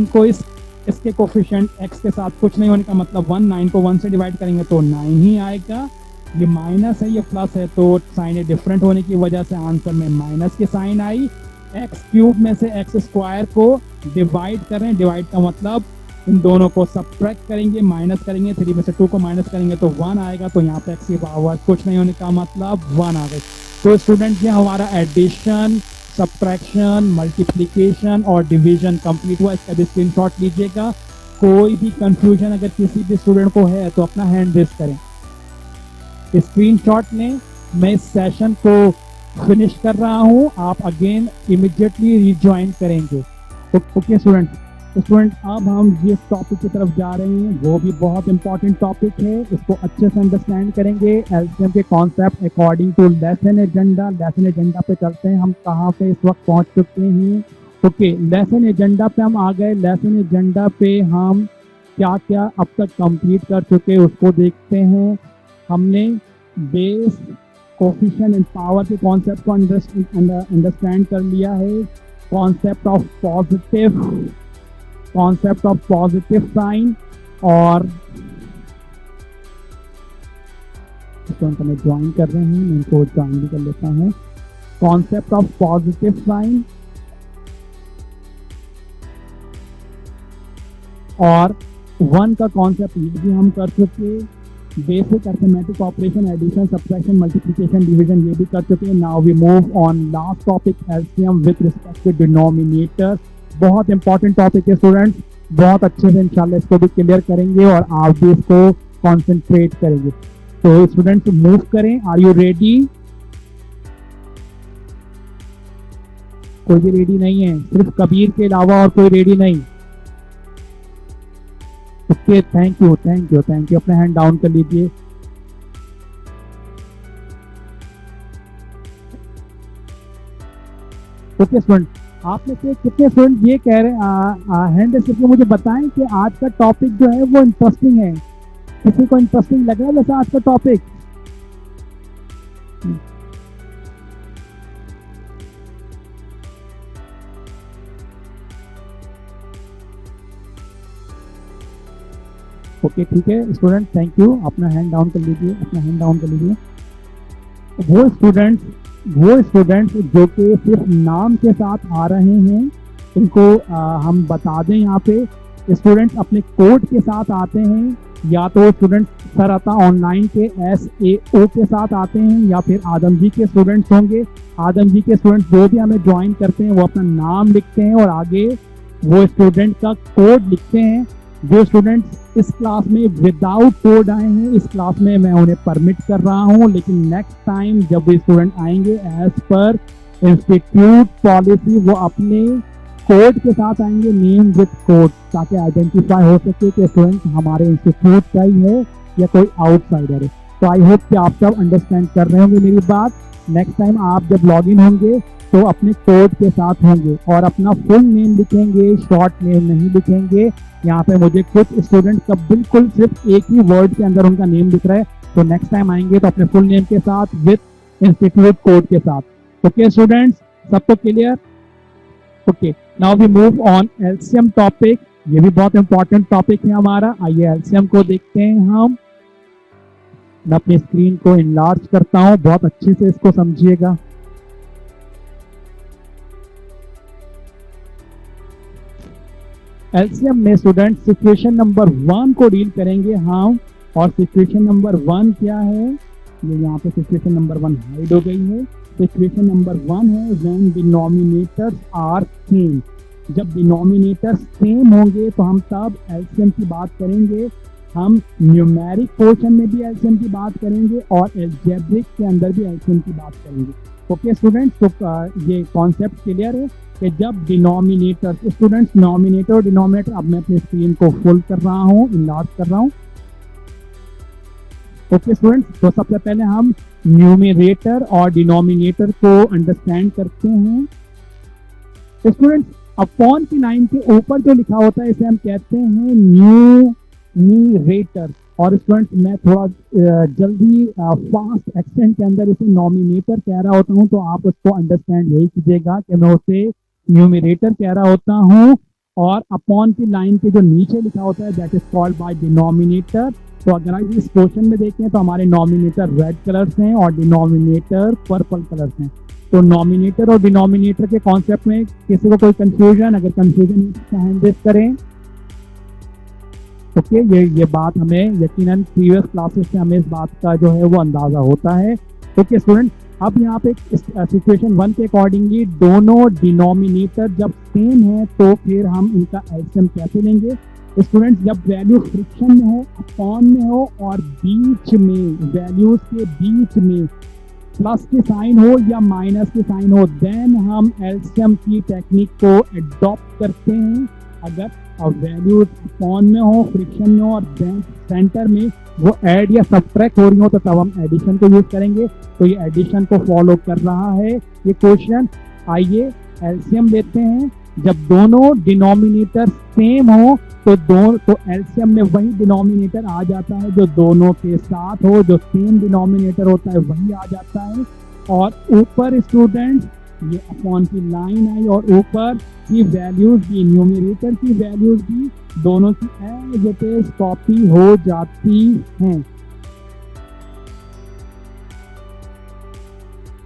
को इस इसके कोफिशिएंट x के साथ कुछ नहीं होने का मतलब 1, 9 को 1 से डिवाइड करेंगे तो 9 ही आएगा। ये माइनस है, ये प्लस है, तो साइन डिफरेंट होने की वजह से आंसर में माइनस की साइन आई। एक्स क्यूब में से एक्स स्क्वायर को डिवाइड करें, डिवाइड का मतलब इन दोनों को सब्ट्रैक्ट करेंगे, माइनस करेंगे, 3 में से 2 को माइनस करेंगे तो 1 आएगा। तो यहाँ पे एक्स की पावर कुछ नहीं होने का मतलब 1 आ गई। तो स्टूडेंट ये हमारा एडिशन, सब्ट्रैक्शन, मल्टीप्लिकेशन और डिवीजन कंप्लीट हुआ। इसका भी स्क्रीनशॉट लीजिएगा। कोई भी कंफ्यूजन अगर किसी भी स्टूडेंट को है तो अपना हैंड रेज करें, स्क्रीनशॉट लें। मैं इस सेशन को फिनिश कर रहा हूं, आप अगेन इमीडिएटली रिज्वाइन करेंगे। ओके स्टूडेंट, अब हम जिस टॉपिक की तरफ जा रहे हैं वो भी बहुत इंपॉर्टेंट टॉपिक है, इसको अच्छे से अंडरस्टैंड करेंगे। एलसीएम के concept according to lesson agenda. Lesson agenda पे चलते हैं, हम कहाँ पे इस वक्त पहुंच चुके हैं। ओके, लेसन एजेंडा पे हम आ गए। लेसन एजेंडा पे हम क्या क्या अब तक कंप्लीट कर चुके उसको देखते हैं। हमने बेस, कोफिशिएंट एंड पावर के कॉन्सेप्ट को अंडरस्टैंड कर लिया है। कॉन्सेप्ट ऑफ पॉजिटिव साइन, और इसको हम ज्वाइन कर रहे हैं, मैं इनको ज्वाइन भी कर लेता हूँ। कॉन्सेप्ट ऑफ पॉजिटिव साइन और 1 का कॉन्सेप्ट ये भी हम कर चुके। Basic arithmetic operation, addition, subtraction, multiplication, division ये भी कर चुके हैं। Now we move on last topic, LCM with respect to denominator. बहुत इंपॉर्टेंट टॉपिक है स्टूडेंट्स, बहुत अच्छे से इंशाल्लाह इसको भी क्लियर करेंगे और आप भी इसको कॉन्सेंट्रेट करेंगे। तो स्टूडेंट्स मूव करें, आर यू रेडी? कोई भी रेडी नहीं है, सिर्फ कबीर के अलावा और कोई रेडी नहीं। Okay, thank you. अपने हैंड डाउन कर लीजिए। ओके स्टूडेंट, आप में से कितने स्टूडेंट ये कह रहे हैं, हैंड करके मुझे बताएं कि आज का टॉपिक जो है वो इंटरेस्टिंग है। किसी को इंटरेस्टिंग लग रहा है वैसे आज का टॉपिक? ओके ठीक है स्टूडेंट, थैंक यू। अपना हैंड डाउन कर लीजिए। वो स्टूडेंट्स जो कि सिर्फ नाम के साथ आ रहे हैं, इनको हम बता दें, यहाँ पे स्टूडेंट्स अपने कोड के साथ आते हैं, या तो स्टूडेंट्स सरअता ऑनलाइन के SAO के साथ आते हैं, या फिर आदम जी के स्टूडेंट्स होंगे। आदम जी के स्टूडेंट्स जो भी हमें ज्वाइन करते हैं वो अपना नाम लिखते हैं और आगे वो स्टूडेंट का कोड लिखते हैं। जो स्टूडेंट्स इस क्लास में विदाउट कोड आए हैं, इस क्लास में मैं उन्हें परमिट कर रहा हूं, लेकिन नेक्स्ट टाइम जब भी स्टूडेंट आएंगे एज पर इंस्टीट्यूट पॉलिसी वो अपने कोड के साथ आएंगे, नेम विद कोड, ताकि आइडेंटिफाई हो सके कि स्टूडेंट हमारे इंस्टीट्यूट का ही है या कोई आउटसाइडर है। तो आई होप कि आप सब अंडरस्टैंड कर रहे होंगे मेरी बात। नेक्स्ट टाइम आप जब लॉग इन होंगे तो अपने कोड के साथ होंगे और अपना फुल नेम लिखेंगे, शॉर्ट नेम नहीं लिखेंगे। यहाँ पे मुझे कुछ स्टूडेंट का बिल्कुल सिर्फ एक ही वर्ड के अंदर उनका नेम लिख रहा है, तो नेक्स्ट टाइम आएंगे तो अपने फुल नेम के साथ विद इंस्टीट्यूट कोड के साथ। ओके स्टूडेंट्स, सबको clear? Okay, now we move on LCM topic. ये भी बहुत इंपॉर्टेंट टॉपिक है हमारा। आइए एलसीएम को देखते हैं हम। मैं अपनी स्क्रीन को इनलार्ज करता हूं, बहुत अच्छे से इसको समझिएगा। एलसीएम में स्टूडेंट सिचुएशन नंबर 1 को डील करेंगे हम, और सिचुएशन नंबर 1 क्या है, ये यहाँ पे सिचुएशन नंबर 1 हाइड हो गई है। सिचुएशन नंबर 1 है व्हेन डिनोमिनेटर्स आर सेम। जब डिनोमिनेटर्स सेम होंगे तो हम तब एलसीएम की बात करेंगे। हम न्यूमेरिक पोर्शन में भी एलसीएम की बात करेंगे और अलजेब्रिक के अंदर भी एलसीएम की बात करेंगे। ओके स्टूडेंट्स, तो ये कॉन्सेप्ट क्लियर है कि जब डिनोमिनेटर, स्टूडेंट्स नॉमिनेटर और डिनोमिनेटर, अब मैं अपनी स्क्रीन को फुल कर रहा हूँ, इनलार्ज कर रहा हूँ। ओके स्टूडेंट्स, तो सबसे पहले हम न्यूमरेटर और डिनोमिनेटर को अंडरस्टैंड करते हैं। स्टूडेंट्स, अपॉन की लाइन के ऊपर जो लिखा होता है इसे हम कहते हैं न्यूमरेटर, और स्टूडेंट्स मैं थोड़ा जल्दी फास्ट एक्सेंट के अंदर इसे नॉमिनेटर कह रहा होता हूं, तो आप उसको अंडरस्टैंड यही कीजिएगा कि मैं उसे न्यूमरेटर कह रहा होता हूं। और अपॉन की लाइन के जो नीचे लिखा होता है that is called by denominator. तो अगर आप इस क्वेश्चन में देखें तो हमारे नॉमिनेटर रेड कलर्स हैं और डिनोमिनेटर पर्पल कलर्स हैं। तो नॉमिनेटर और डिनोमिनेटर के कॉन्सेप्ट में किसी को कोई कंफ्यूजन, अगर कंफ्यूजन हैंड रेज करें। ओके, ये बात हमें यकीनन प्रीवियस क्लासेस से हमें इस बात का जो है वो अंदाजा होता है। ओके स्टूडेंट, अब यहाँ पे सिचुएशन 1 के अकॉर्डिंगली दोनों डिनोमिनेटर जब सेम है तो फिर हम इनका एलसीएम कैसे लेंगे। स्टूडेंट्स, जब वैल्यू फ्रिक्शन में हो, अपॉन में हो और बीच में, वैल्यूज के बीच में प्लस के साइन हो या माइनस के साइन हो, देन हम एलसीएम की टेक्निक को अडॉप्ट करते हैं। अगर वैल्यूज अपॉन में हो, फ्रिक्शन में हो और सेंटर में वो ऐड या सब्ट्रैक्ट हो रही हो तो तब हम एडिशन को यूज करेंगे। तो ये एडिशन को फॉलो कर रहा है ये क्वेश्चन। आइए एलसीएम लेते हैं। जब दोनों डिनोमिनेटर सेम हो तो एलसीएम में वही डिनोमिनेटर आ जाता है जो दोनों के साथ हो, जो सेम डिनोमिनेटर होता है वही आ जाता है। और ऊपर स्टूडेंट्स ये अपॉन की लाइन आई और ऊपर की वैल्यूज भी, न्यूमरेटर की वैल्यूज भी दोनों की एज इट इज कॉपी हो जाती हैं।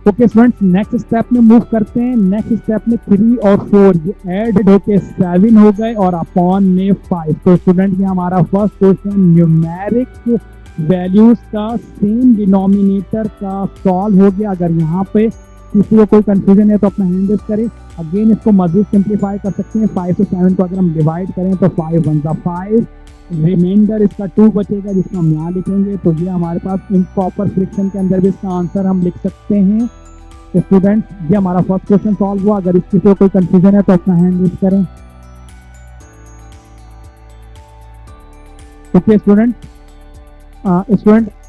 ओके स्टूडेंट्स, नेक्स्ट स्टेप में मूव करते हैं। नेक्स्ट स्टेप में 3 और 4 ये ऐड होके 7 हो गए और अपॉन में 5। तो स्टूडेंट ये हमारा फर्स्ट क्वेश्चन न्यूमेरिक वैल्यूज का सेम डिनोमिनेटर का सॉल्व हो गया। अगर यहाँ पे किसी को कोई कंफ्यूजन है तो अपना हैंड रेज करें। अगेन इसको मजीद सिंप्लीफाई कर सकते हैं। 5 से 7 को अगर हम डिवाइड करें तो 5 1 5, रिमाइंडर इसका 2 बचेगा जिसको हम यहाँ लिखेंगे। तो ये हमारे पास इम्प्रॉपर फ्रिक्शन के अंदर भी इसका आंसर हम लिख सकते हैं। तो स्टूडेंट ये हमारा फर्स्ट क्वेश्चन सॉल्व हुआ। अगर किसी को कोई कंफ्यूजन है तो अपना हैंड रेज करें। ओके स्टूडेंट,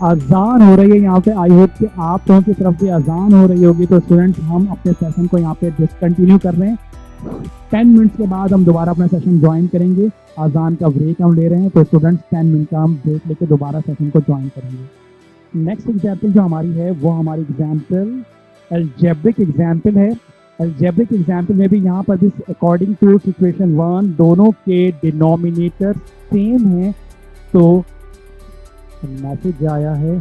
अजान हो रही है यहाँ पे। आई होप कि आप लोगों की तरफ भी अजान हो रही होगी। तो स्टूडेंट हम अपने सेशन को यहाँ पे डिसकंटिन्यू कर रहे हैं। 10 मिनट्स के बाद हम दोबारा अपना सेशन ज्वाइन करेंगे। अजान का ब्रेक हम ले रहे हैं तो स्टूडेंट्स 10 मिनट का हम ब्रेक लेके दोबारा सेशन को ज्वाइन करेंगे। नेक्स्ट एग्जाम्पल जो हमारी है वो हमारी एग्जाम्पल अलजेब्रिक एग्जाम्पल है। अलजेब्रिक एग्जाम्पल में भी यहाँ पर भी अकॉर्डिंग टू सिचुएशन 1 दोनों के डिनोमिनेटर सेम है। तो मैसेज आया है,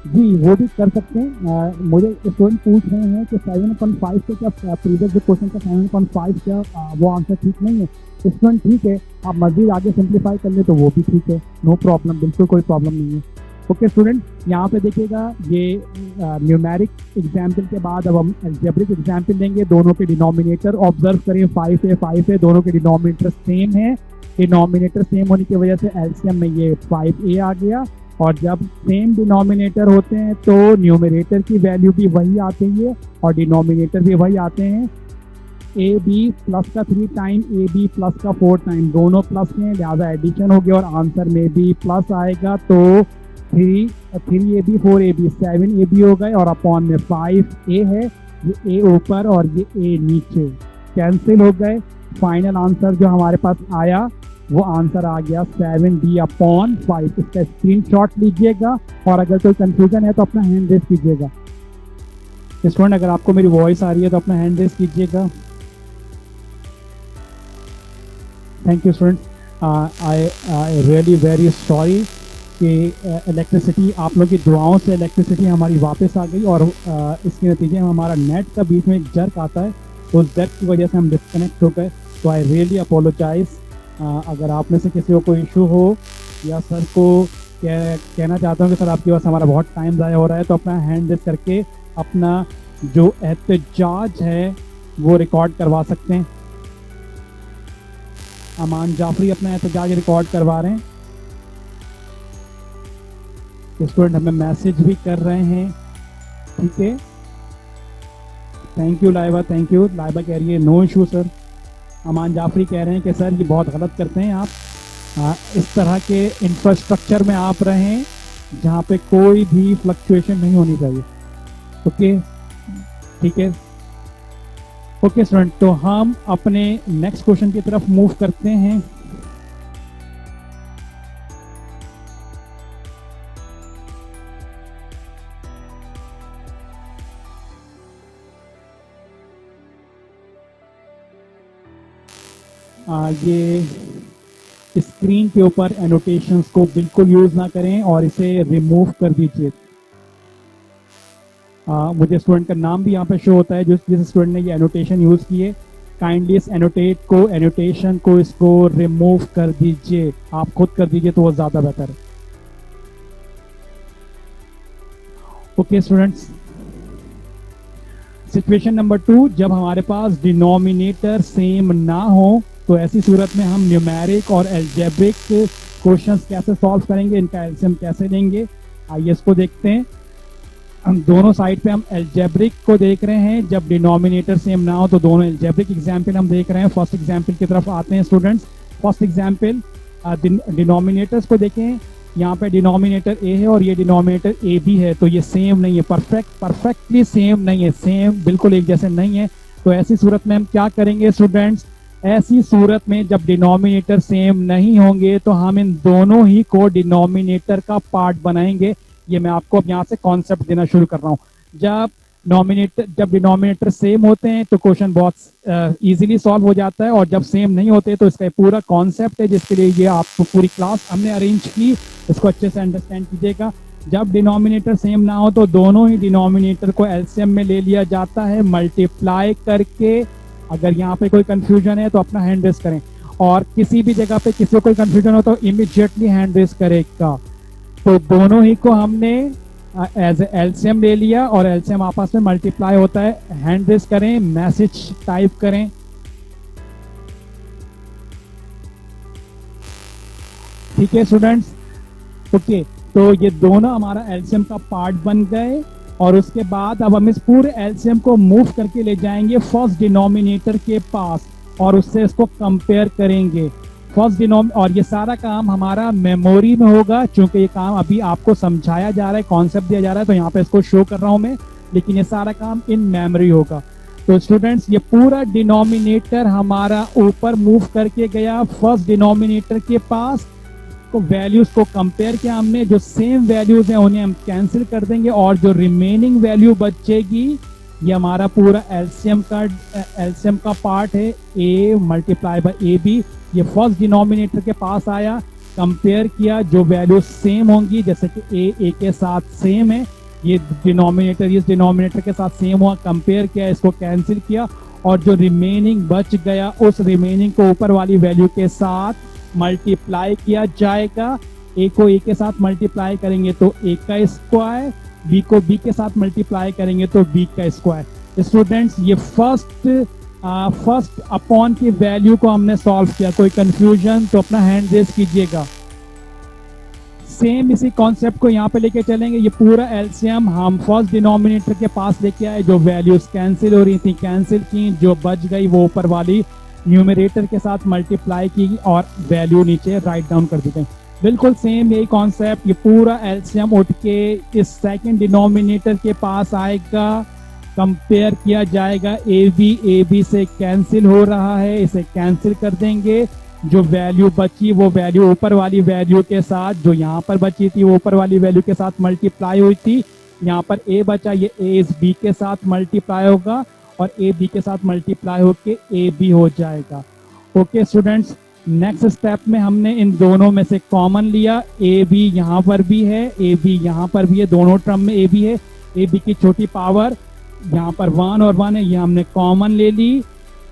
जी वो भी कर सकते हैं। मुझे स्टूडेंट पूछ रहे हैं कि 7.5 से क्या प्रीवियस जो क्वेश्चन का 7.5 क्या वो आंसर ठीक नहीं है। स्टूडेंट ठीक है, आप मजीद आगे सिंप्लीफाई कर ले तो वो भी ठीक है, नो प्रॉब्लम, बिल्कुल कोई प्रॉब्लम नहीं है। ओके स्टूडेंट, यहाँ पे देखिएगा ये न्यूमेरिक एग्जाम्पल के बाद अब हम अलजेब्रिक एग्जाम्पल लेंगे। दोनों के डिनोमिनेटर ऑब्जर्व करें 5 है, दोनों के डिनोमिनेटर सेम है। डिनोमिनेटर सेम होने की वजह से एलसीएम में ये 5a आ गया। और जब सेम डिनोमिनेटर होते हैं तो न्यूमरेटर की वैल्यू भी वही आती है और डिनोमिनेटर भी वही आते हैं। ए बी प्लस का 3 टाइम, ए बी प्लस का 4 टाइम, दोनों प्लस में, लिहाजा एडिशन हो गया और आंसर में भी प्लस आएगा। तो 3ab 4ab 7ab हो गए और अपॉन में 5a है। ये a ऊपर और ये a नीचे कैंसिल हो गए। फाइनल आंसर जो हमारे पास आया वो आंसर आ गया 7d अपॉन 5। इसका स्क्रीनशॉट लीजिएगा और अगर कोई कंफ्यूजन है तो अपना हैंड रेज कीजिएगा। स्टूडेंट अगर आपको मेरी वॉइस आ रही है तो अपना हैंड रेज कीजिएगा। Thank you student, I really very sorry कि इलेक्ट्रिसिटी, आप लोग की दुआओं से इलेक्ट्रिसिटी हमारी वापस आ गई और इसके नतीजे में हमारा नेट का बीच में एक जर्क आता है, तो उस जर्क की वजह से हम डिस्कनेक्ट हो गए। तो आई रियली अपोलोजाइज। अगर आप में से किसी को कोई इशू हो या सर को कहना चाहता हूँ कि सर आपके पास हमारा बहुत टाइम ज़ाया हो रहा है, तो अपना हैंड रेज करके अपना जो एहतजाज है वो रिकॉर्ड करवा सकते हैं। अमान जाफरी अपना एहतजाज रिकॉर्ड करवा रहे हैं। स्टूडेंट हमें मैसेज भी कर रहे हैं, ठीक है। Thank you Laiba, thank you. Laiba कह रही है नो इशू सर। अमान जाफरी कह रहे हैं कि सर ये बहुत गलत करते हैं आप, इस तरह के इंफ्रास्ट्रक्चर में आप रहें जहाँ पे कोई भी फ्लक्चुएशन नहीं होनी चाहिए। ओके ठीक है। ओके स्टूडेंट, तो हम अपने नेक्स्ट क्वेश्चन की तरफ मूव करते हैं। ये स्क्रीन के ऊपर एनोटेशंस को बिल्कुल यूज ना करें और इसे रिमूव कर दीजिए। मुझे स्टूडेंट का नाम भी यहाँ पे शो होता है जिस स्टूडेंट ने ये एनोटेशन यूज किए। काइंडली इस एनोटेशन को इसको रिमूव कर दीजिए, आप खुद कर दीजिए तो वो ज्यादा बेहतर है। ओके स्टूडेंट्स, सिचुएशन नंबर 2, जब हमारे पास डिनोमिनेटर सेम ना हो तो ऐसी सूरत में हम न्यूमेरिक और एल्जेब्रिक क्वेश्चंस कैसे सॉल्व करेंगे, इनका एलसीएम कैसे लेंगे, आइए इसको देखते हैं। हम दोनों साइड पे हम एल्जेब्रिक को देख रहे हैं। जब डिनोमिनेटर सेम ना हो तो दोनों एल्जेब्रिक एग्जाम्पल हम देख रहे हैं। फर्स्ट एग्जाम्पल की तरफ आते हैं स्टूडेंट्स। फर्स्ट एग्जाम्पल, डिनोमिनेटर्स को देखें। यहाँ पे डिनोमिनेटर ए है और ये डिनोमिनेटर ए बी है, तो ये सेम नहीं है, परफेक्टली सेम नहीं है, सेम बिल्कुल एक जैसे नहीं है। तो ऐसी सूरत में हम क्या करेंगे स्टूडेंट्स, ऐसी सूरत में जब डिनोमिनेटर सेम नहीं होंगे तो हम इन दोनों ही को डिनोमिनेटर का पार्ट बनाएंगे। ये मैं आपको अब यहाँ से कॉन्सेप्ट देना शुरू कर रहा हूँ। जब डिनोमिनेटर सेम होते हैं तो क्वेश्चन बहुत इजीली सॉल्व हो जाता है, और जब सेम नहीं होते तो इसका पूरा कॉन्सेप्ट है जिसके लिए ये आपको पूरी क्लास हमने अरेंज की, इसको अच्छे से अंडरस्टैंड कीजिएगा। जब डिनोमिनेटर सेम ना हो तो दोनों ही डिनोमिनेटर को एलसीएम में ले लिया जाता है मल्टीप्लाई करके। अगर यहाँ पे कोई कंफ्यूजन है तो अपना हैंड रेस करें, और किसी भी जगह पे किसी को कोई कंफ्यूजन हो तो इमीडिएटली हैंड रेस करेगा। तो दोनों ही को हमने एज एलसीएम ले लिया और एलसीएम आपस में मल्टीप्लाई होता है। हैंड रेस करें, मैसेज टाइप करें। ठीक है स्टूडेंट्स, ओके। तो ये दोनों हमारा एलसीएम का पार्ट बन गए, और उसके बाद अब हम इस पूरे एलसीएम को मूव करके ले जाएंगे फर्स्ट डिनोमिनेटर के पास और उससे इसको कंपेयर करेंगे। और ये सारा काम हमारा मेमोरी में होगा, क्योंकि ये काम अभी आपको समझाया जा रहा है, कॉन्सेप्ट दिया जा रहा है, तो यहाँ पे इसको शो कर रहा हूं मैं, लेकिन ये सारा काम इन मेमोरी होगा। तो स्टूडेंट्स, ये पूरा डिनोमिनेटर हमारा ऊपर मूव करके गया फर्स्ट डिनोमिनेटर के पास, को वैल्यूज को कंपेयर किया हमने, जो सेम वैल्यूज हैं उन्हें हम कैंसिल कर देंगे, और जो रिमेनिंग वैल्यू बचेगी ये हमारा पूरा एलसीएम का पार्ट है, A multiply by A B. ये फर्स्ट डिनोमिनेटर के पास आया, कंपेयर किया, जो वैल्यू सेम होंगी, जैसे कि ए के साथ सेम है, ये डिनोमिनेटर इस डिनोमिनेटर के साथ सेम हुआ, कंपेयर किया, इसको कैंसिल किया, और जो रिमेनिंग बच गया उस रिमेनिंग को ऊपर वाली वैल्यू के साथ मल्टीप्लाई किया जाएगा। ए को ए के साथ मल्टीप्लाई करेंगे तो ए का स्क्वायर, बी को बी के साथ मल्टीप्लाई करेंगे तो बी का स्क्वायर। स्टूडेंट्स, ये फर्स्ट अपॉन की वैल्यू को हमने सॉल्व किया। कोई कंफ्यूजन तो अपना हैंड रेज कीजिएगा। सेम इसी कॉन्सेप्ट को यहाँ पे लेके चलेंगे। ये पूरा एलसीएम हम फर्स्ट डिनोमिनेटर के पास लेके आए, जो वैल्यूज कैंसिल हो रही थी कैंसिल की, जो बच गई वो ऊपर वाली न्यूमरेटर के साथ मल्टीप्लाई की और वैल्यू नीचे राइट डाउन कर दी गई। बिल्कुल सेम यही कॉन्सेप्ट, ये पूरा एलसीएम उठ के इस सेकंड डिनोमिनेटर के पास आएगा, कंपेयर किया जाएगा, ए बी से कैंसिल हो रहा है, इसे कैंसिल कर देंगे, जो वैल्यू बची वो वैल्यू ऊपर वाली वैल्यू के साथ, जो यहाँ पर बची थी वो ऊपर वाली वैल्यू के साथ मल्टीप्लाई हुई थी। यहाँ पर ए बचा, ये ए इस बी के साथ मल्टीप्लाई होगा और ए बी के साथ मल्टीप्लाई होके ए बी हो जाएगा। ओके स्टूडेंट्स, नेक्स्ट स्टेप में हमने इन दोनों में से कॉमन लिया, ए बी यहाँ पर भी है, ए बी यहाँ पर भी है, दोनों टर्म में ए बी है। ए बी की छोटी पावर यहाँ पर 1 और 1 है, ये हमने कॉमन ले ली।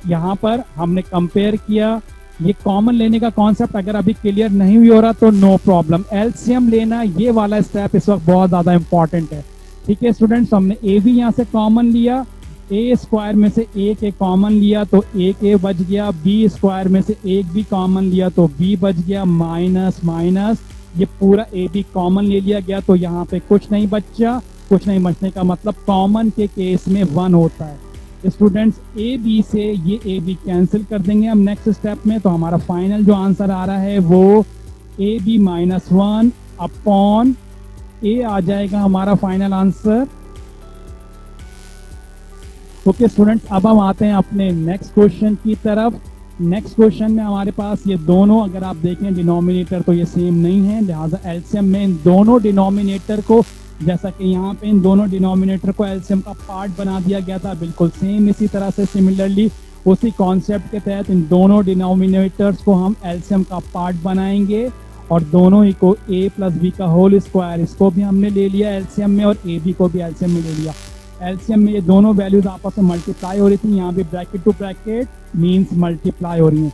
यहाँ पर हमने कंपेयर किया। ये कॉमन लेने का कॉन्सेप्ट अगर अभी क्लियर नहीं हुई हो रहा तो नो प्रॉब्लम, एलसीएम लेना ये वाला स्टेप इस वक्त बहुत ज्यादा इंपॉर्टेंट है। ठीक है स्टूडेंट्स, हमने ए बी यहाँ से कॉमन लिया, ए स्क्वायर में से एक ए कॉमन लिया तो एक ए बच गया, बी स्क्वायर में से एक भी कॉमन लिया तो बी बच गया, माइनस माइनस, ये पूरा ए बी कॉमन ले लिया गया तो यहाँ पे कुछ नहीं बचा। कुछ नहीं बचने का मतलब कॉमन के केस में 1 होता है। स्टूडेंट्स, ए बी से ये ए बी कैंसिल कर देंगे हम नेक्स्ट स्टेप में, तो हमारा फाइनल जो आंसर आ रहा है वो ए बी -1 अपॉन ए आ जाएगा हमारा फाइनल आंसर। ओके स्टूडेंट्स, अब हम आते हैं अपने नेक्स्ट क्वेश्चन की तरफ। नेक्स्ट क्वेश्चन में हमारे पास ये दोनों, अगर आप देखें डिनोमिनेटर तो ये सेम नहीं है, लिहाजा एलसीएम में इन दोनों डिनोमिनेटर को, जैसा कि यहाँ पे इन दोनों डिनोमिनेटर को एलसीएम का पार्ट बना दिया गया था, बिल्कुल सेम इसी तरह से सिमिलरली उसी कॉन्सेप्ट के तहत इन दोनों डिनोमिनेटर्स को हम एलसीएम का पार्ट बनाएंगे और दोनों ही को a प्लस बी का होल स्क्वायर, इसको भी हमने ले लिया एलसीएम में और ए बी को भी एलसीएम में ले लिया। एलसीएम में ये दोनों वैल्यूज आपस में मल्टीप्लाई हो रही थी, यहाँ पे bracket to bracket means multiply हो रही हैं।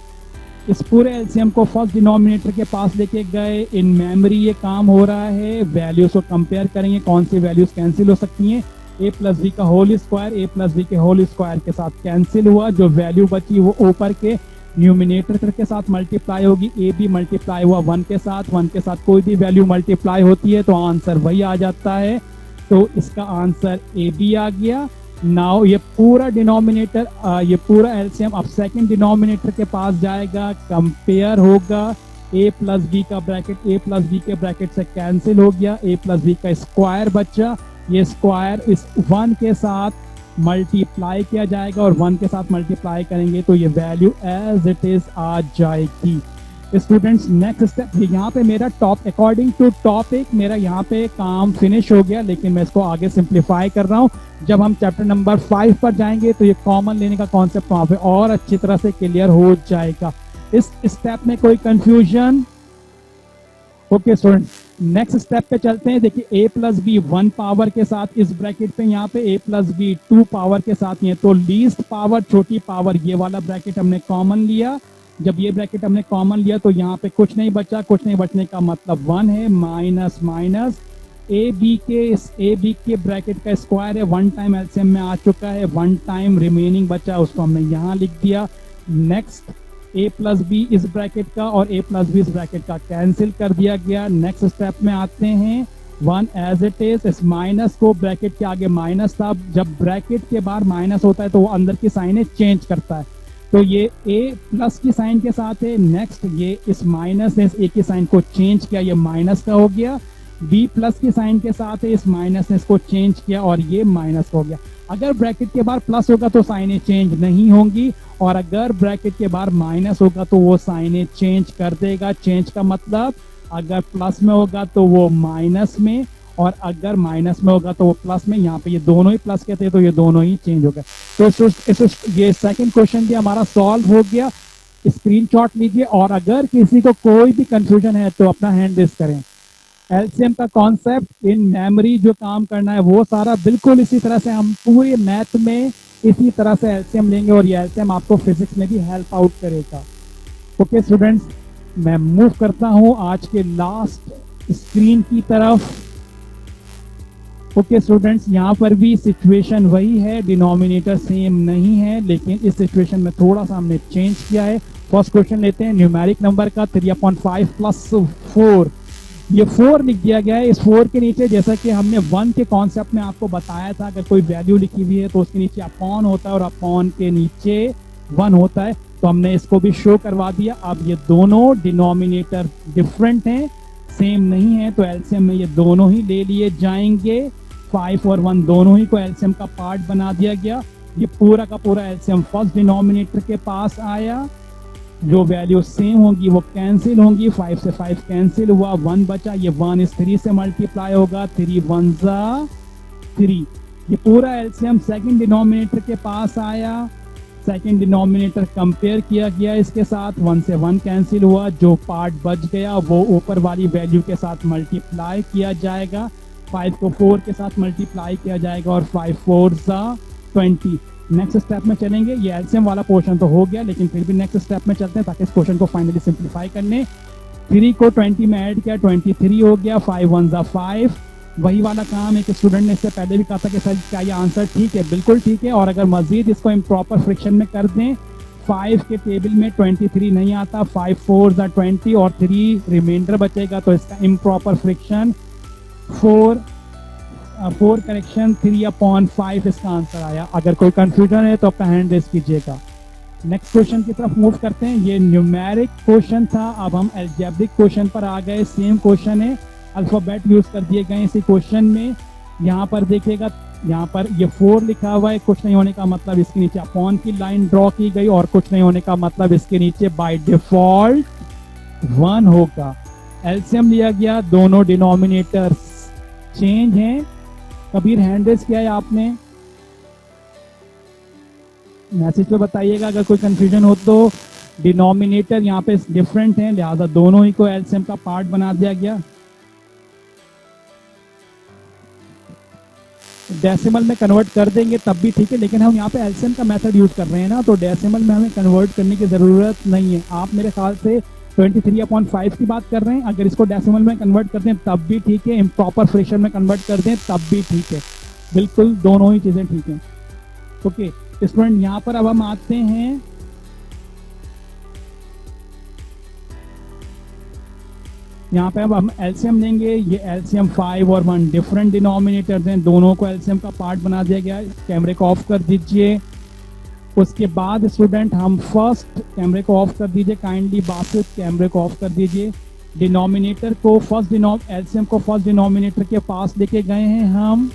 इस पूरे एलसीएम को फर्स्ट डिनोमिनेटर के पास लेके गए, इन मेमोरी ये काम हो रहा है, वैल्यूज को कंपेयर करेंगे कौन सी वैल्यूज कैंसिल हो सकती हैं। a प्लस बी का whole square a plus B के होल स्क्वायर के साथ कैंसिल हुआ, जो वैल्यू बची वो ऊपर के न्यूमिनेटर के साथ मल्टीप्लाई होगी, ए बी मल्टीप्लाई हुआ 1 के साथ, 1 के साथ कोई भी वैल्यू मल्टीप्लाई होती है तो आंसर वही आ जाता है, तो इसका आंसर ए बी आ गया। नाउ ये पूरा डिनोमिनेटर ये पूरा एलसीएम अब सेकंड डिनोमिनेटर के पास जाएगा, कंपेयर होगा, a प्लस बी का ब्रैकेट a प्लस बी के ब्रैकेट से कैंसिल हो गया, a प्लस बी का स्क्वायर बचा, ये स्क्वायर इस 1 के साथ मल्टीप्लाई किया जाएगा और 1 के साथ मल्टीप्लाई करेंगे तो ये वैल्यू एज इट इज आ जाएगी। स्टूडेंट्स नेक्स्ट स्टेप, यहाँ पे मेरा टॉप अकॉर्डिंग टू टॉपिक मेरा यहाँ पे काम फिनिश हो गया, लेकिन मैं इसको आगे सिंप्लीफाई कर रहा हूँ। जब हम चैप्टर नंबर 5 पर जाएंगे तो ये कॉमन लेने का कॉन्सेप्ट वहाँ पे और अच्छी तरह से क्लियर हो जाएगा। इस स्टेप में कोई confusion? Okay student, next step पे चलते हैं। देखिए a प्लस बी 1 पावर के साथ इस ब्रैकेट पे, यहाँ पे a प्लस बी 2 पावर के साथ ये, तो लीस्ट पावर छोटी पावर ये वाला ब्रैकेट हमने कॉमन लिया। जब ये ब्रैकेट हमने कॉमन लिया तो यहाँ पे कुछ नहीं बचा, कुछ नहीं बचने का मतलब 1 है, माइनस माइनस ए बी के ब्रैकेट का स्क्वायर है, 1 टाइम एलसीएम में आ चुका है, 1 टाइम रिमेनिंग बचा उसको हमने यहाँ लिख दिया। नेक्स्ट a प्लस बी इस ब्रैकेट का और a प्लस बी इस ब्रैकेट का कैंसिल कर दिया गया। नेक्स्ट स्टेप में आते हैं, 1 एज इट इज, इस माइनस को ब्रैकेट के आगे माइनस था, जब ब्रैकेट के बाहर माइनस होता है तो वो अंदर की साइन चेंज करता है, तो ये a प्लस की साइन के साथ है। नेक्स्ट ये इस माइनस ने इस a की साइन को चेंज किया, ये माइनस का हो गया। b प्लस की साइन के साथ है, इस माइनस ने इसको चेंज किया और ये माइनस हो गया। अगर ब्रैकेट के बाहर प्लस होगा तो साइनें चेंज नहीं होंगी और अगर ब्रैकेट के बाहर माइनस होगा तो वो साइनें चेंज कर देगा। चेंज का मतलब अगर प्लस में होगा तो वो माइनस में और अगर माइनस में होगा तो वो प्लस में। यहाँ पे ये दोनों ही प्लस के थे तो ये दोनों ही चेंज हो गए। तो ये सेकंड क्वेश्चन भी हमारा सॉल्व हो गया। स्क्रीनशॉट लीजिए और अगर किसी को कोई भी कंफ्यूजन है तो अपना हैंड रेज करें। एलसीएम का कॉन्सेप्ट इन मेमोरी जो काम करना है वो सारा बिल्कुल इसी तरह से हम पूरे मैथ में इसी तरह से एलसीएम लेंगे और ये एलसीएम आपको फिजिक्स में भी हेल्प आउट करेगा। ओके स्टूडेंट्स, मैं मूव करता हूं आज के लास्ट स्क्रीन की तरफ। ओके स्टूडेंट्स, यहाँ पर भी सिचुएशन वही है, डिनोमिनेटर सेम नहीं है, लेकिन इस सिचुएशन में थोड़ा सा हमने चेंज किया है। फर्स्ट क्वेश्चन लेते हैं न्यूमेरिक नंबर का, 3/5 प्लस 4, ये 4 लिख दिया गया है। इस 4 के नीचे जैसा कि हमने 1 के कॉन्सेप्ट में आपको बताया था, अगर कोई वैल्यू लिखी हुई है तो उसके नीचे अपॉन होता है और अपॉन के नीचे 1 होता है, तो हमने इसको भी शो करवा दिया। अब ये दोनों डिनोमिनेटर डिफरेंट हैं, सेम नहीं है, तो एलसीएम में ये दोनों ही ले लिए जाएंगे। 5 और 1 दोनों ही को एलसीएम का पार्ट बना दिया गया। ये पूरा का पूरा एलसीएम फर्स्ट डिनोमिनेटर के पास आया, जो वैल्यू सेम होगी वो कैंसिल होंगी। 5 से 5 कैंसिल हुआ, 1 बचा, ये 1 इस 3 से मल्टीप्लाई होगा, 3 1 जा 3। ये पूरा एलसीएम सेकंड डिनोमिनेटर के पास आया, सेकंड डिनोमिनेटर कंपेयर किया गया इसके साथ, 1 से 1 कैंसिल हुआ, जो पार्ट बच गया वो ऊपर वाली वैल्यू के साथ मल्टीप्लाई किया जाएगा। 5 को 4 के साथ मल्टीप्लाई किया जाएगा और 5 4 जा 20। नेक्स्ट स्टेप में चलेंगे, ये एलसीएम वाला पोर्शन तो हो गया, लेकिन फिर भी नेक्स्ट स्टेप में चलते हैं ताकि इस क्वेश्चन को फाइनली सिंप्लीफाई करने। 3 को 20 में ऐड किया, 23 हो गया, 5 1 जा 5। वही वाला काम एक स्टूडेंट ने इससे पहले भी कहा था कि सर क्या ये आंसर ठीक है? बिल्कुल ठीक है। और अगर मजीद इसको इम्प्रॉपर फ्रिक्शन में कर दें, 5 के टेबल में 23 नहीं आता, 5 4 जा 20 और 3 रिमाइंडर बचेगा, तो इसका इम्प्रॉपर फ्रिक्शन 4 करेक्शन 3/5 इसका आंसर आया। अगर कोई कंफ्यूजन है तो अपना हैंड रेज कीजिएगा। नेक्स्ट क्वेश्चन की तरफ मूव करते हैं। ये न्यूमेरिक क्वेश्चन था, अब हम अलजेब्रिक क्वेश्चन पर आ गए। सेम क्वेश्चन है, अल्फाबेट यूज कर दिए गए इसी क्वेश्चन में। यहाँ पर देखिएगा, यहाँ पर ये 4 लिखा हुआ है, कुछ नहीं होने का मतलब इसके नीचे अपॉन की लाइन ड्रॉ की गई और कुछ नहीं होने का मतलब इसके नीचे बाय डिफॉल्ट 1 होगा। एलसीएम लिया गया, दोनों डिनोमिनेटर्स चेंज हैं। कबीर हैंड रेज किया है आपने? मैसेज पे बताइएगा अगर कोई कंफ्यूजन हो तो। डिनोमिनेटर यहाँ पे डिफरेंट है, लिहाजा दोनों ही को एलसीएम का पार्ट बना दिया गया। डेसिमल में कन्वर्ट कर देंगे तब भी ठीक है, लेकिन हम यहाँ पे एलसीएम का मेथड यूज कर रहे हैं ना, तो डेसिमल में हमें कन्वर्ट करने की जरूरत नहीं है। आप मेरे ख्याल से 23/5 की बात कर रहे हैं, अगर इसको डेसिमल में कन्वर्ट कर दें तब भी ठीक है, इम्प्रॉपर फ्रैक्शन में कन्वर्ट कर दें तब भी ठीक है, बिल्कुल दोनों ही चीजें ठीक हैं। ओके स्टूडेंट, यहाँ पर अब हम आते हैं यहाँ पे अब हम एलसीएम लेंगे। ये एलसीएम 5 और 1 डिफरेंट डिनोमिनेटर्स हैं, दोनों को एलसीएम का पार्ट बना दिया गया है। कैमरे को ऑफ कर दीजिए। उसके बाद स्टूडेंट हम फर्स्ट कैमरे को ऑफ कर दीजिए काइंडली, बासित कैमरे को ऑफ कर दीजिए। डिनोमिनेटर को फर्स्ट एलसीएम को फर्स्ट डिनोमिनेटर के पास लेके गए हैं हम।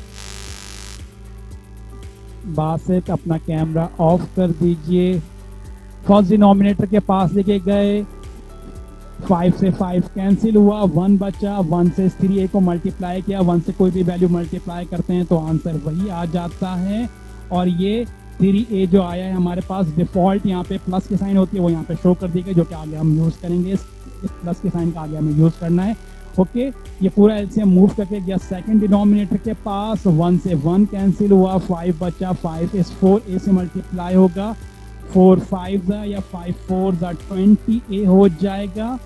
बासित अपना कैमरा ऑफ कर दीजिए। फर्स्ट डिनोमिनेटर के पास लेके गए, 5 से 5 कैंसिल हुआ, 1 बचा, 1 से 3a को मल्टीप्लाई किया, 1 से कोई भी वैल्यू मल्टीप्लाई करते हैं तो आंसर वही आ जाता है। और ये 3a जो आया है हमारे पास डिफॉल्ट यहाँ पे प्लस की साइन होती है, वो यहाँ पे शो कर दी गई, जो कि आगे हम यूज करेंगे। इस प्लस की साइन का आगे हमें यूज करना है। ओके, ये पूरा एलसीएम मूव करके गया सेकंड डिनोमिनेटर के पास, 1 से 1 कैंसिल हुआ, 5 बचा, 5 इस 4a से मल्टीप्लाई होगा, 4 5 या 5 4 20a हो जाएगा।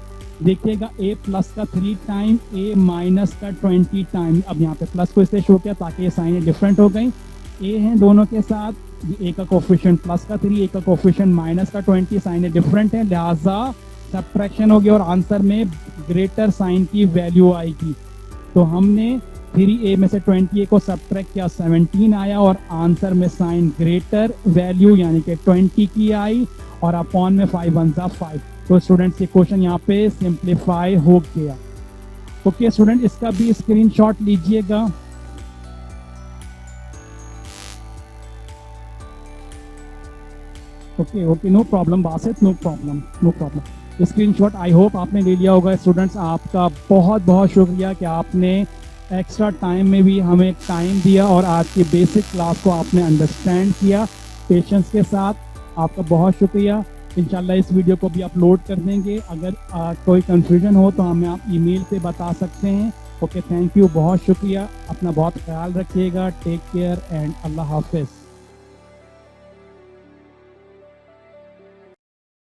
देखिएगा a प्लस का 3 टाइम, a माइनस का 20 टाइम। अब यहाँ पे प्लस को इसलिए शो किया ताकि ये साइनें डिफरेंट हो गई, a हैं दोनों के साथ। ये a का कोफिशिएंट प्लस का 3, a का कोफिशिएंट माइनस का 20, साइनें डिफरेंट हैं, लिहाजा सब्ट्रैक्शन होगी और आंसर में ग्रेटर साइन की वैल्यू आएगी। तो हमने 3a में से 20a को सब्ट्रैक्ट किया, 17 आया और आंसर में साइन ग्रेटर वैल्यू यानी कि 20 की आई और अपॉन में 5 1 5। तो स्टूडेंट्स ये क्वेश्चन यहाँ पे सिंप्लीफाई हो गया। ओके स्टूडेंट, इसका भी स्क्रीनशॉट लीजिएगा। Okay okay, no problem Basit, no problem. Screenshot I hope आपने ले लिया होगा। स्टूडेंट्स आपका बहुत बहुत शुक्रिया कि आपने एक्स्ट्रा टाइम में भी हमें टाइम दिया और आज की बेसिक क्लास को आपने अंडरस्टैंड किया पेशेंस के साथ। आपका बहुत शुक्रिया। इंशाल्लाह इस वीडियो को भी अपलोड कर देंगे। अगर कोई कंफ्यूजन हो तो हमें आप ईमेल पे बता सकते हैं। ओके, थैंक यू, बहुत शुक्रिया। अपना बहुत ख्याल रखिएगा। टेक केयर एंड अल्लाह हाफिज़।